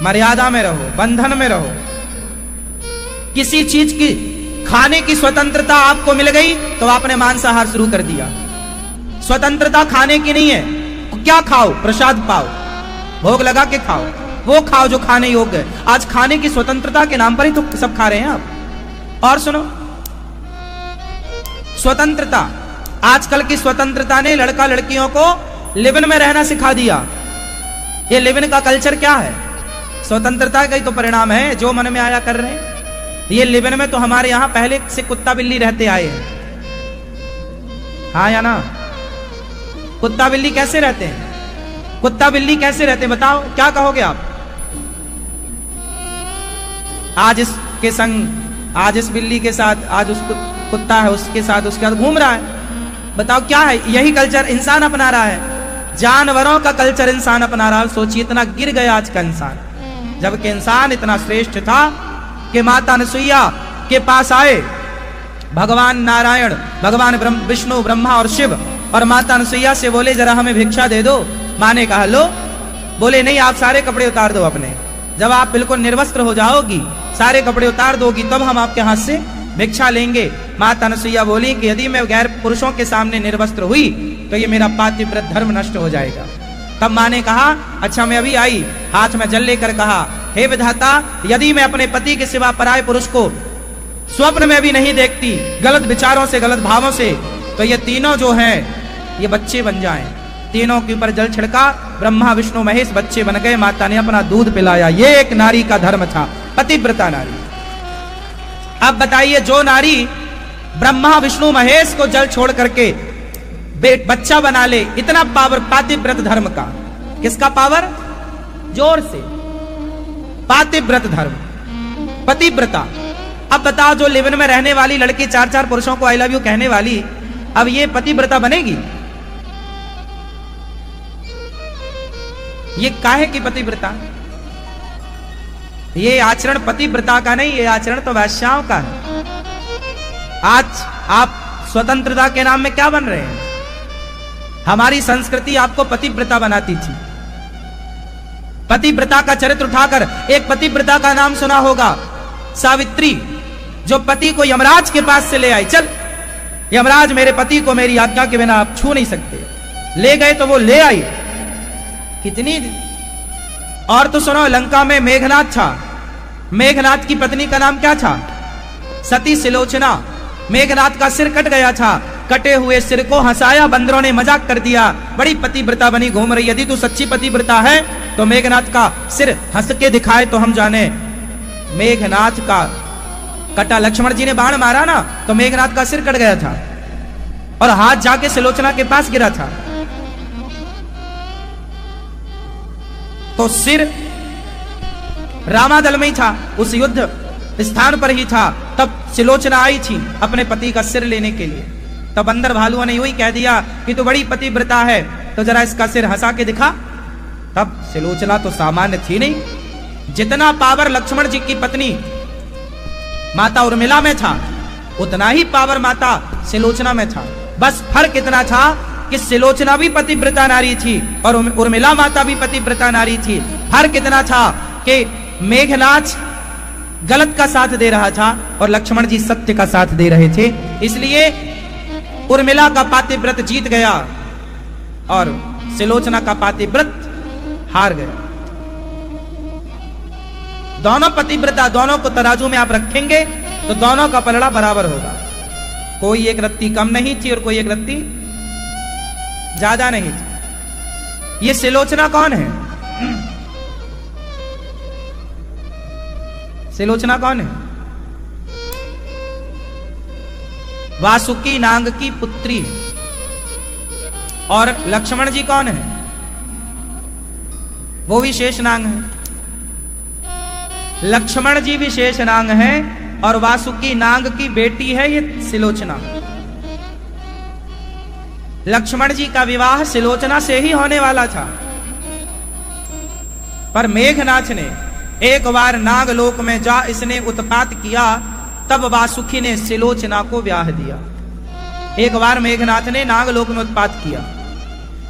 मर्यादा में रहो, बंधन में रहो। किसी चीज की खाने की स्वतंत्रता आपको मिल गई तो आपने मांसाहार शुरू कर दिया। स्वतंत्रता खाने की नहीं है। क्या खाओ? प्रसाद पाओ, भोग लगा के खाओ, वो खाओ जो खाने योग्य है। आज खाने की स्वतंत्रता के नाम पर ही तो सब खा रहे हैं आप। और सुनो, स्वतंत्रता, आजकल की स्वतंत्रता ने लड़का लड़कियों को लिव इन में रहना सिखा दिया। ये लिव इन का कल्चर क्या है? स्वतंत्रता का ही तो परिणाम है, जो मन में आया कर रहे हैं। ये लिव इन में तो हमारे यहां पहले से कुत्ता बिल्ली रहते आए हैं, हाँ या ना? कुत्ता बिल्ली कैसे रहते हैं? कुत्ता बिल्ली कैसे रहते हैं बताओ, क्या कहोगे आप? आज इसके संग, आज इस बिल्ली के साथ, आज उस कुत्ता है उसके साथ, उसके साथ घूम रहा है। बताओ क्या है? यही कल्चर इंसान अपना रहा है। जानवरों का कल्चर इंसान अपना रहा है। सोचिए, इतना गिर गया आज का इंसान, जबकि इंसान इतना श्रेष्ठ था कि माता अनसुईया के पास आए भगवान नारायण, भगवान विष्णु, ब्रह्मा और शिव, और माता अनसुईया से बोले जरा हमें भिक्षा दे दो। माँ ने कहा लो। बोले नहीं, आप सारे कपड़े उतार दो अपने। जब आप बिल्कुल निर्वस्त्र हो जाओगी, सारे कपड़े उतार दोगी, तब हम आपके हाथ से भिक्षा लेंगे। माता अनसुईया बोली कि यदि मैं गैर पुरुषों के सामने निर्वस्त्र हुई तो ये मेरा पातिव्रत धर्म नष्ट हो जाएगा। तब माँ ने कहा अच्छा मैं अभी आई, हाथ में जल लेकर कहा हे विधाता, यदि मैं अपने पति के सिवा पराये पुरुष को स्वप्न में भी नहीं देखती, गलत विचारों से, गलत भावों से, तो ये तीनों जो हैं ये बच्चे बन जाएं। तीनों के ऊपर जल छिड़का, ब्रह्मा विष्णु महेश बच्चे बन गए। माता ने अपना दूध पिलाया। ये एक नारी का धर्म था, पतिव्रता नारी। अब बताइए, जो नारी ब्रह्मा विष्णु महेश को जल छोड़ करके बच्चा बना ले, इतना पावर पातिव्रत धर्म का। किसका पावर? जोर से, पातिव्रत धर्म, पतिव्रता। अब बताओ, जो लिव इन में रहने वाली लड़की 4-4 पुरुषों को आई लव यू कहने वाली, अब ये पतिव्रता बनेगी? ये काहे की पतिव्रता? ये आचरण पतिव्रता का नहीं, ये आचरण तो वैश्याओं का है। आज आप स्वतंत्रता के नाम में क्या बन रहे हैं? हमारी संस्कृति आपको पतिव्रता बनाती थी। पतिव्रता का चरित्र उठाकर, एक पतिव्रता का नाम सुना होगा, सावित्री, जो पति को यमराज के पास से ले आई। चल यमराज मेरे पति को मेरी आज्ञा के बिना आप छू नहीं सकते। ले गए तो वो ले आई कितनी। और तो सुनो, लंका में मेघनाथ था। मेघनाथ की पत्नी का नाम क्या था? सती सिलोचना। मेघनाथ का सिर कट गया था। कटे हुए सिर को हंसाया बंदरों ने, मजाक कर दिया। बड़ी पतिव्रता बनी घूम रही। यदि तू सच्ची पतिव्रता है तो मेघनाथ का सिर हंस के दिखाए तो हम जाने। मेघनाथ का कटा, लक्ष्मण जी ने बाण मारा ना तो मेघनाथ का सिर कट गया था और हाथ जाके सिलोचना के पास गिरा था। तो सिर रामादल में ही था, उस युद्ध स्थान पर ही था। तब सिलोचना आई थी अपने पति का सिर लेने के लिए। तब बंदर भालुओं ने यूं ही कह दिया कि तू बड़ी पतिव्रता है तो जरा इसका सिर हंसा के दिखा। तब सिलोचना तो सामान्य थी नहीं। जितना पावर लक्ष्मण जी की पत्नी माता उर्मिला में था उतना ही पावर माता सिलोचना में था। बस फर्क इतना था कि सिलोचना भी पतिव्रता नारी थी और उर्मिला माता भी पतिव्रता नारी थी। फर्क इतना था कि मेघनाथ गलत का साथ दे रहा था और लक्ष्मण जी सत्य का साथ दे रहे थे। इसलिए उर्मिला का पातिव्रत जीत गया और सिलोचना का पातिव्रत हार गया। दोनों पतिव्रता, दोनों को तराजू में आप रखेंगे तो दोनों का पलड़ा बराबर होगा। कोई एक रत्ती कम नहीं थी और कोई एक रत्ती ज्यादा नहीं थी। ये सिलोचना कौन है? सिलोचना कौन है? वासुकी नाग की पुत्री। और लक्ष्मण जी कौन है? वो भी शेषनाग है। लक्ष्मण जी भी शेषनाग है और वासुकी नाग की बेटी है ये सिलोचना। लक्ष्मण जी का विवाह सिलोचना से ही होने वाला था, पर मेघनाथ ने एक बार नागलोक में जा इसने उत्पात किया, तब वासुकी ने सिलोचना को ब्याह दिया। एक बार मेघनाथ ने नागलोक में उत्पात किया,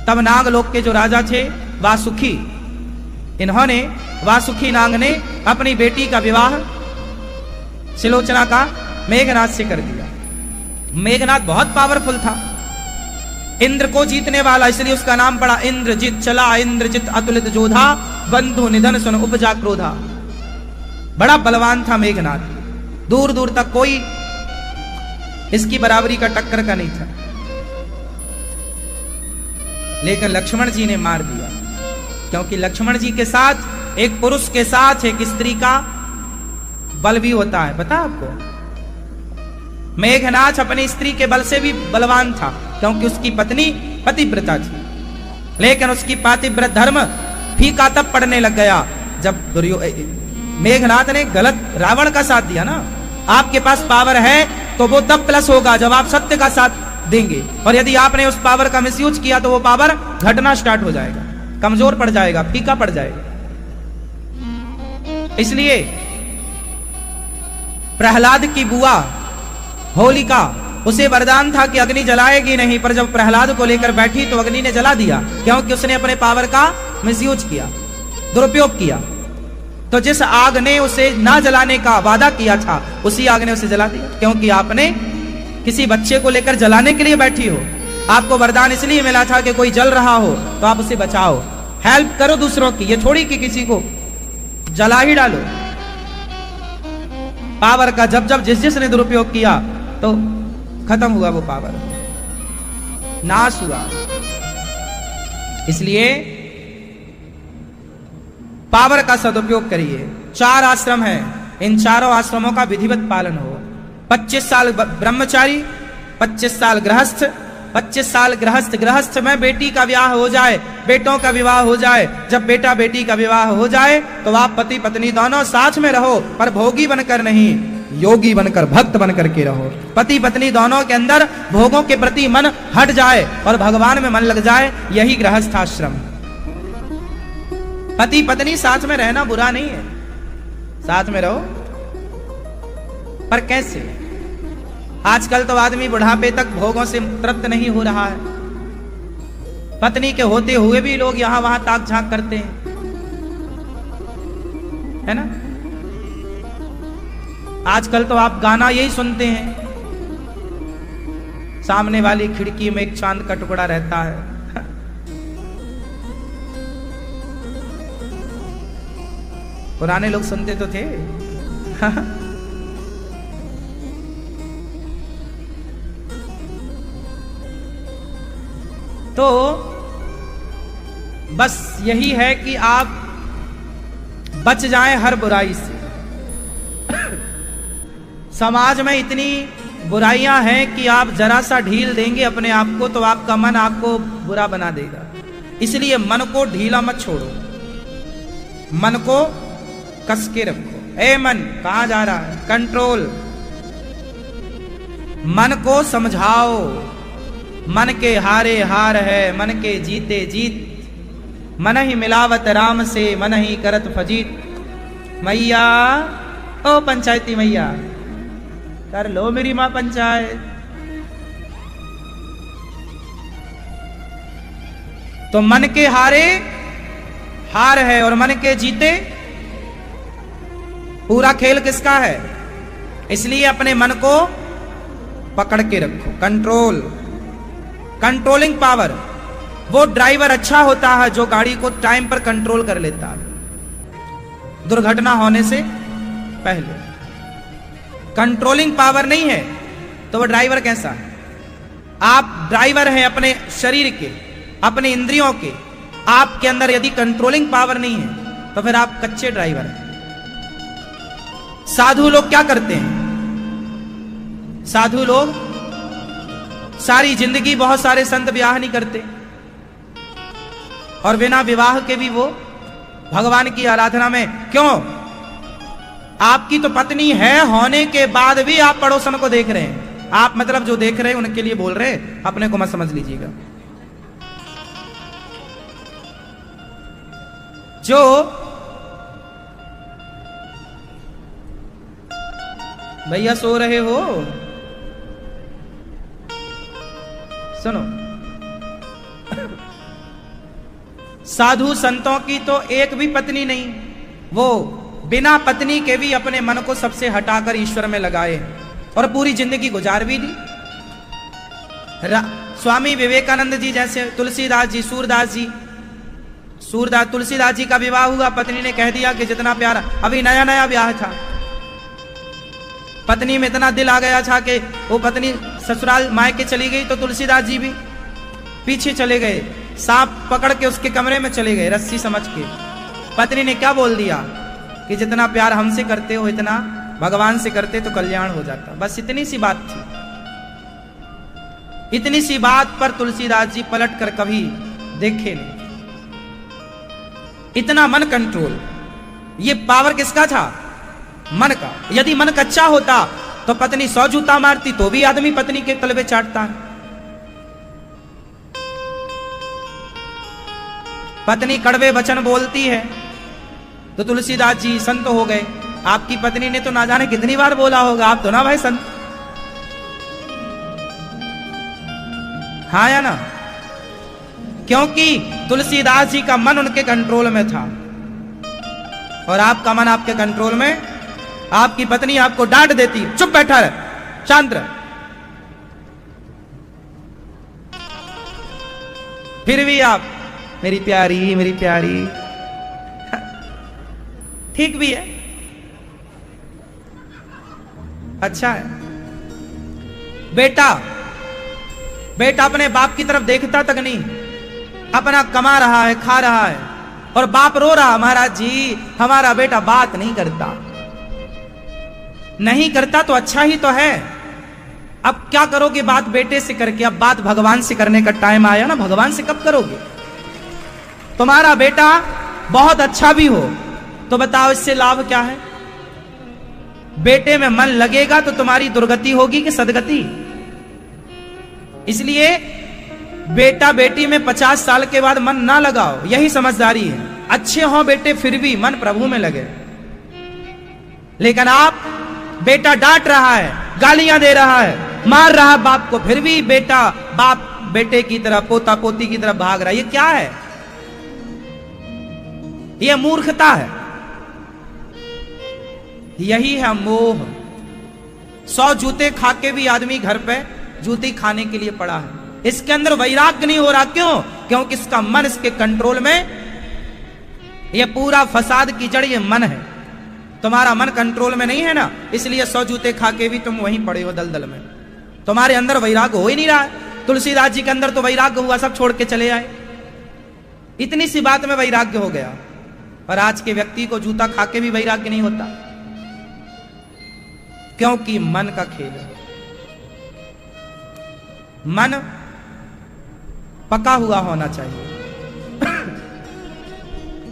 तब नागलोक के जो राजा थे वासुकी, इन्होंने वासुकी नाग ने अपनी बेटी का विवाह सिलोचना का मेघनाथ से कर दिया। मेघनाथ बहुत पावरफुल था, इंद्र को जीतने वाला, इसलिए उसका नाम पड़ा इंद्रजित। चला इंद्रजित अतुलित जोधा, बंधु निधन सुन उपजा क्रोधा। बड़ा बलवान था मेघनाथ, दूर दूर तक कोई इसकी बराबरी का टक्कर का नहीं था। लेकिन लक्ष्मण जी ने मार दिया, क्योंकि लक्ष्मण जी के साथ एक पुरुष के साथ एक स्त्री का बल भी होता है, पता आपको? मेघनाथ अपनी स्त्री के बल से भी बलवान था, क्योंकि उसकी पत्नी पतिव्रता थी। लेकिन उसकी पातिव्रत धर्म फीका तब पड़ने लग गया जब मेघनाथ ने गलत रावण का साथ दिया ना। आपके पास पावर है तो वो तब प्लस होगा जब आप सत्य का साथ देंगे, और यदि आपने उस पावर का मिसयूज किया तो वो पावर घटना स्टार्ट हो जाएगा, कमजोर पड़ जाएगा, फीका पड़ जाएगा। इसलिए प्रहलाद की बुआ होलिका, उसे वरदान था कि अग्नि जलाएगी नहीं, पर जब प्रहलाद को लेकर बैठी तो अग्नि ने जला दिया, क्योंकि उसने अपने पावर का मिसयूज किया, दुरुपयोग किया। तो जिस आग ने उसे ना जलाने का वादा किया था उसी आग ने उसे जला दिया, क्योंकि आपने किसी बच्चे को लेकर जलाने के लिए बैठी हो। आपको वरदान इसलिए मिला था कि कोई जल रहा हो तो आप उसे बचाओ, हेल्प करो दूसरों की, ये थोड़ी कि किसी को जला ही डालो। पावर का जब जब जिसने दुरुपयोग किया तो खत्म हुआ वो पावर, नाश हुआ। इसलिए पावर का सदुपयोग करिए। 4 आश्रम है, इन चारों आश्रमों का विधिवत पालन हो। 25 साल ब्रह्मचारी, 25 साल गृहस्थ, 25 साल गृहस्थ में बेटी का विवाह हो जाए, बेटों का विवाह हो जाए। जब बेटा बेटी का विवाह हो जाए तो आप पति पत्नी दोनों साथ में रहो, पर भोगी बनकर नहीं, योगी बनकर, भक्त बनकर के रहो। पति पत्नी दोनों के अंदर भोगों के प्रति मन हट जाए और भगवान में मन लग जाए, यही गृहस्थ आश्रम। पति पत्नी साथ में रहना बुरा नहीं है, साथ में रहो, पर कैसे? आजकल तो आदमी बुढ़ापे तक भोगों से तृप्त नहीं हो रहा है। पत्नी के होते हुए भी लोग यहां वहां ताक झांक करते हैं, है ना? आजकल तो आप गाना यही सुनते हैं, सामने वाली खिड़की में एक चांद का टुकड़ा रहता है। पुराने लोग सुनते तो थे। तो बस यही है कि आप बच जाएं हर बुराई से। समाज में इतनी बुराइयां हैं कि आप जरा सा ढील देंगे अपने आप को तो आपका मन आपको बुरा बना देगा। इसलिए मन को ढीला मत छोड़ो, मन को कस के रखो। ए मन, कहां जा रहा है? कंट्रोल। मन को समझाओ, मन के हारे हार है, मन के जीते जीत। मन ही मिलावत राम से, मन ही करत फजीत। मैया, ओ पंचायती मैया, कर लो मेरी मां पंचायत। तो मन के हारे हार है और मन के जीते, पूरा खेल किसका है? इसलिए अपने मन को पकड़ के रखो। Control, controlling power. वो ड्राइवर अच्छा होता है जो गाड़ी को टाइम पर कंट्रोल कर लेता है दुर्घटना होने से पहले। कंट्रोलिंग पावर नहीं है तो वो ड्राइवर कैसा है? आप ड्राइवर हैं अपने शरीर के, अपने इंद्रियों के। आपके अंदर यदि कंट्रोलिंग पावर नहीं है तो फिर आप कच्चे ड्राइवर हैं। साधु लोग क्या करते हैं? साधु लोग सारी जिंदगी, बहुत सारे संत ब्याह नहीं करते और बिना विवाह के भी वो भगवान की आराधना में। क्यों? आपकी तो पत्नी है होने के बाद भी आप पड़ोसन को देख रहे हैं। आप मतलब जो देख रहे हैं उनके लिए बोल रहे हैं, अपने को मत समझ लीजिएगा। जो भैया सो रहे हो, सुनो। साधु संतों की तो एक भी पत्नी नहीं, वो बिना पत्नी के भी अपने मन को सबसे हटाकर ईश्वर में लगाए और पूरी जिंदगी गुजार भी दी। स्वामी विवेकानंद जी जैसे, तुलसीदास जी, सूरदास जी, तुलसीदास जी का विवाह हुआ, पत्नी ने कह दिया कि जितना प्यारा, अभी नया नया ब्याह था, पत्नी में इतना दिल आ गया था कि वो पत्नी ससुराल मायके चली गई तो तुलसीदास जी भी पीछे चले गए, सांप पकड़ के उसके कमरे में चले गए रस्सी समझ के। पत्नी ने क्या बोल दिया कि जितना प्यार हमसे करते हो इतना भगवान से करते तो कल्याण हो जाता। बस इतनी सी बात थी। इतनी सी बात पर तुलसीदास जी पलट कर कभी देखे नहीं। इतना मन कंट्रोल, ये पावर किसका था? मन का। यदि मन कच्चा होता तो पत्नी 100 जूता मारती तो भी आदमी पत्नी के तलवे चाटता है। पत्नी कड़वे वचन बोलती है तो तुलसीदास जी संत हो गए। आपकी पत्नी ने तो ना जाने कितनी बार बोला होगा, आप तो ना भाई संत। हाँ या ना? क्योंकि तुलसीदास जी का मन उनके कंट्रोल में था और आपका मन आपके कंट्रोल में। आपकी पत्नी आपको डांट देती, चुप बैठा रहे, शांत रहे, फिर भी आप मेरी प्यारी मेरी प्यारी। ठीक भी है, अच्छा है। बेटा अपने बाप की तरफ देखता तक नहीं, अपना कमा रहा है, खा रहा है और बाप रो रहा, महाराज जी हमारा बेटा बात नहीं करता। नहीं करता तो अच्छा ही तो है। अब क्या करोगे बात बेटे से करके? अब बात भगवान से करने का टाइम आया ना। भगवान से कब करोगे? तुम्हारा बेटा बहुत अच्छा भी हो तो बताओ इससे लाभ क्या है? बेटे में मन लगेगा तो तुम्हारी दुर्गति होगी कि सदगति? इसलिए बेटा बेटी में 50 साल के बाद मन ना लगाओ, यही समझदारी है। अच्छे हो बेटे फिर भी मन प्रभु में लगे। लेकिन आप, बेटा डांट रहा है, गालियां दे रहा है, मार रहा है बाप को, फिर भी बेटा बाप बेटे की तरह, पोता पोती की तरफ भाग रहा है। ये क्या है? ये मूर्खता है। यही है मोह। 100 जूते खा के भी आदमी घर पे जूती खाने के लिए पड़ा है। इसके अंदर वैराग्य नहीं हो रहा। क्यों? क्योंकि इसका मन इसके कंट्रोल में, ये पूरा फसाद की जड़ ये मन है। तुम्हारा मन कंट्रोल में नहीं है ना, इसलिए 100 जूते खा के भी तुम वहीं पड़े हो दलदल में। तुम्हारे अंदर वैराग्य हो ही नहीं रहा है। तुलसीदास जी के अंदर तो वैराग्य हुआ, सब छोड़ के चले आए, इतनी सी बात में वैराग्य हो गया। पर आज के व्यक्ति को जूता खा के भी वैराग्य नहीं होता, क्योंकि मन का खेल है। मन पका हुआ होना चाहिए,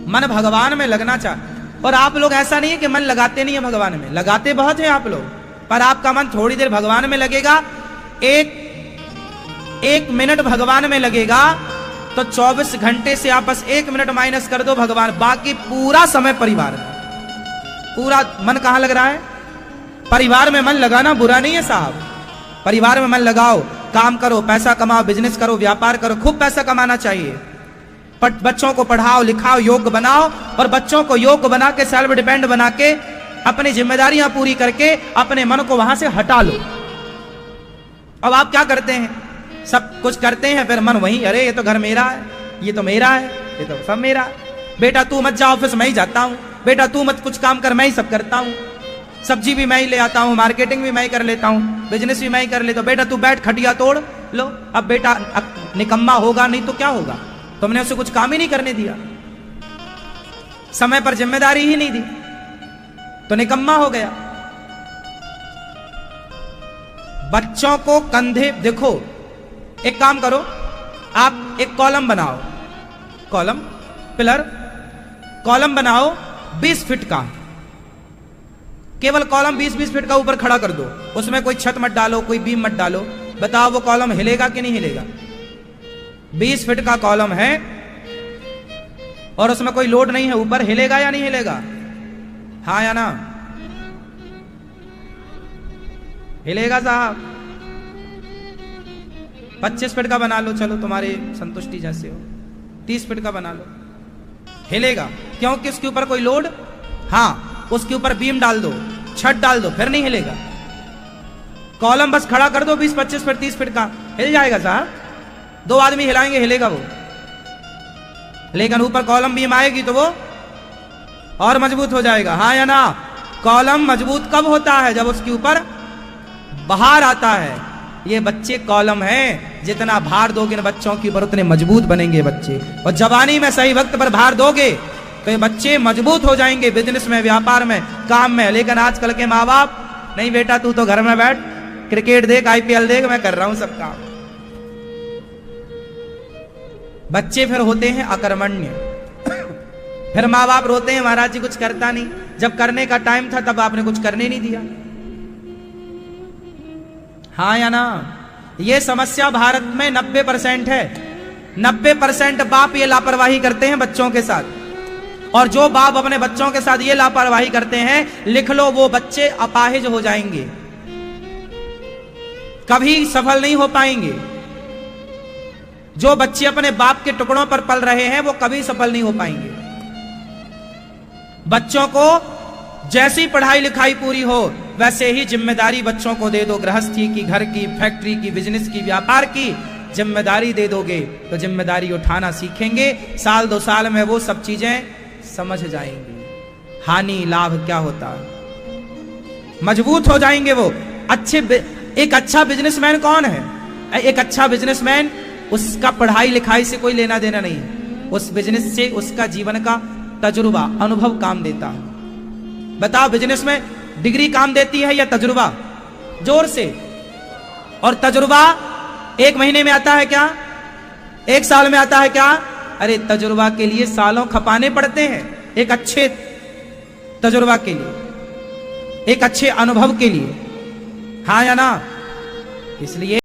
मन भगवान में लगना चाहिए। और आप लोग ऐसा नहीं है कि मन लगाते नहीं है भगवान में, लगाते बहुत है आप लोग, पर आपका मन थोड़ी देर भगवान में लगेगा, एक मिनट भगवान में लगेगा तो 24 घंटे से आप बस 1 मिनट माइनस कर दो भगवान, बाकी पूरा समय परिवार में। पूरा मन कहां लग रहा है? परिवार में मन लगाना बुरा नहीं है साहब, परिवार में मन लगाओ, काम करो, पैसा कमाओ, बिजनेस करो, व्यापार करो, खूब पैसा कमाना चाहिए। बच्चों को पढ़ाओ लिखाओ, योग्य बनाओ, और बच्चों को योग्य बना के सेल्फ डिपेंड बना के अपनी जिम्मेदारियां पूरी करके अपने मन को वहां से हटा लो। अब आप क्या करते हैं? सब कुछ करते हैं, फिर मन वहीं, अरे ये तो घर मेरा है, ये तो मेरा है, ये तो सब मेरा है। बेटा तू मत जा ऑफिस, मैं ही जाता हूं। बेटा तू मत कुछ काम कर, मैं ही सब करता हूं। सब्जी भी मैं ही ले आता हूं, मार्केटिंग भी मैं ही कर लेता हूं, बिजनेस भी मैं ही कर लेता हूं। बेटा तू बैठ, खटिया तोड़ लो। अब बेटा निकम्मा होगा नहीं तो क्या होगा? तुमने उसे कुछ काम ही नहीं करने दिया, समय पर जिम्मेदारी ही नहीं दी, तो निकम्मा हो गया। बच्चों को कंधे, देखो एक काम करो, आप एक कॉलम बनाओ, कॉलम पिलर कॉलम बनाओ 20 फीट का, केवल कॉलम 20-20 फीट का ऊपर खड़ा कर दो, उसमें कोई छत मत डालो, कोई बीम मत डालो। बताओ वो कॉलम हिलेगा कि नहीं हिलेगा? 20 फीट का कॉलम है और उसमें कोई लोड नहीं है, ऊपर हिलेगा या नहीं हिलेगा? हाँ या ना? हिलेगा साहब। 25 फीट का बना लो, चलो तुम्हारी संतुष्टि जैसे हो, 30 फीट का बना लो, हिलेगा। क्योंकि उसके ऊपर कोई लोड, हाँ उसके ऊपर बीम डाल दो, छत डाल दो, फिर नहीं हिलेगा। कॉलम बस खड़ा कर दो 20-25 फीट 30 फीट का, हिल जाएगा साहब। 2 आदमी हिलाएंगे, हिलेगा वो। लेकिन ऊपर कॉलम बीम आएगी तो वो और मजबूत हो जाएगा, हाँ या ना? कॉलम मजबूत कब होता है? जब उसके ऊपर बाहर आता है। ये बच्चे कॉलम हैं, जितना भार दोगे ना बच्चों के ऊपर उतने मजबूत बनेंगे बच्चे। और जवानी में सही वक्त पर भार दोगे तो ये बच्चे मजबूत हो जाएंगे, बिजनेस में, व्यापार में, काम में। लेकिन आजकल के माँ बाप, नहीं बेटा तू तो घर में बैठ, क्रिकेट देख, IPL देख, मैं कर रहा हूं सब काम। बच्चे फिर होते हैं अकर्मण्य। फिर माँ बाप रोते हैं, महाराज जी कुछ करता नहीं, जब करने का टाइम था तब आपने कुछ करने नहीं दिया। हाँ या ना? ये समस्या भारत में 90% है। 90% बाप ये लापरवाही करते हैं बच्चों के साथ। और जो बाप अपने बच्चों के साथ ये लापरवाही करते हैं, लिख लो वो बच्चे अपाहिज हो जाएंगे, कभी सफल नहीं हो पाएंगे। जो बच्चे अपने बाप के टुकड़ों पर पल रहे हैं वो कभी सफल नहीं हो पाएंगे। बच्चों को जैसी पढ़ाई लिखाई पूरी हो वैसे ही जिम्मेदारी बच्चों को दे दो, गृहस्थी की, घर की, फैक्ट्री की, बिजनेस की, व्यापार की जिम्मेदारी दे दोगे तो जिम्मेदारी उठाना सीखेंगे। 1-2 साल में वो सब चीजें समझ जाएंगे, हानि लाभ क्या होता है, मजबूत हो जाएंगे वो। एक अच्छा बिजनेसमैन कौन है? एक अच्छा बिजनेसमैन, उसका पढ़ाई लिखाई से कोई लेना देना नहीं है, उस बिजनेस से उसका जीवन का तजुर्बा, अनुभव काम देता है। बताओ बिजनेस में डिग्री काम देती है या तजुर्बा? जोर से। और तजुर्बा 1 महीने में आता है क्या? 1 साल में आता है क्या? अरे तजुर्बा के लिए सालों खपाने पड़ते हैं, एक अच्छे तजुर्बा के लिए, एक अच्छे अनुभव के लिए, हाँ या ना? इसलिए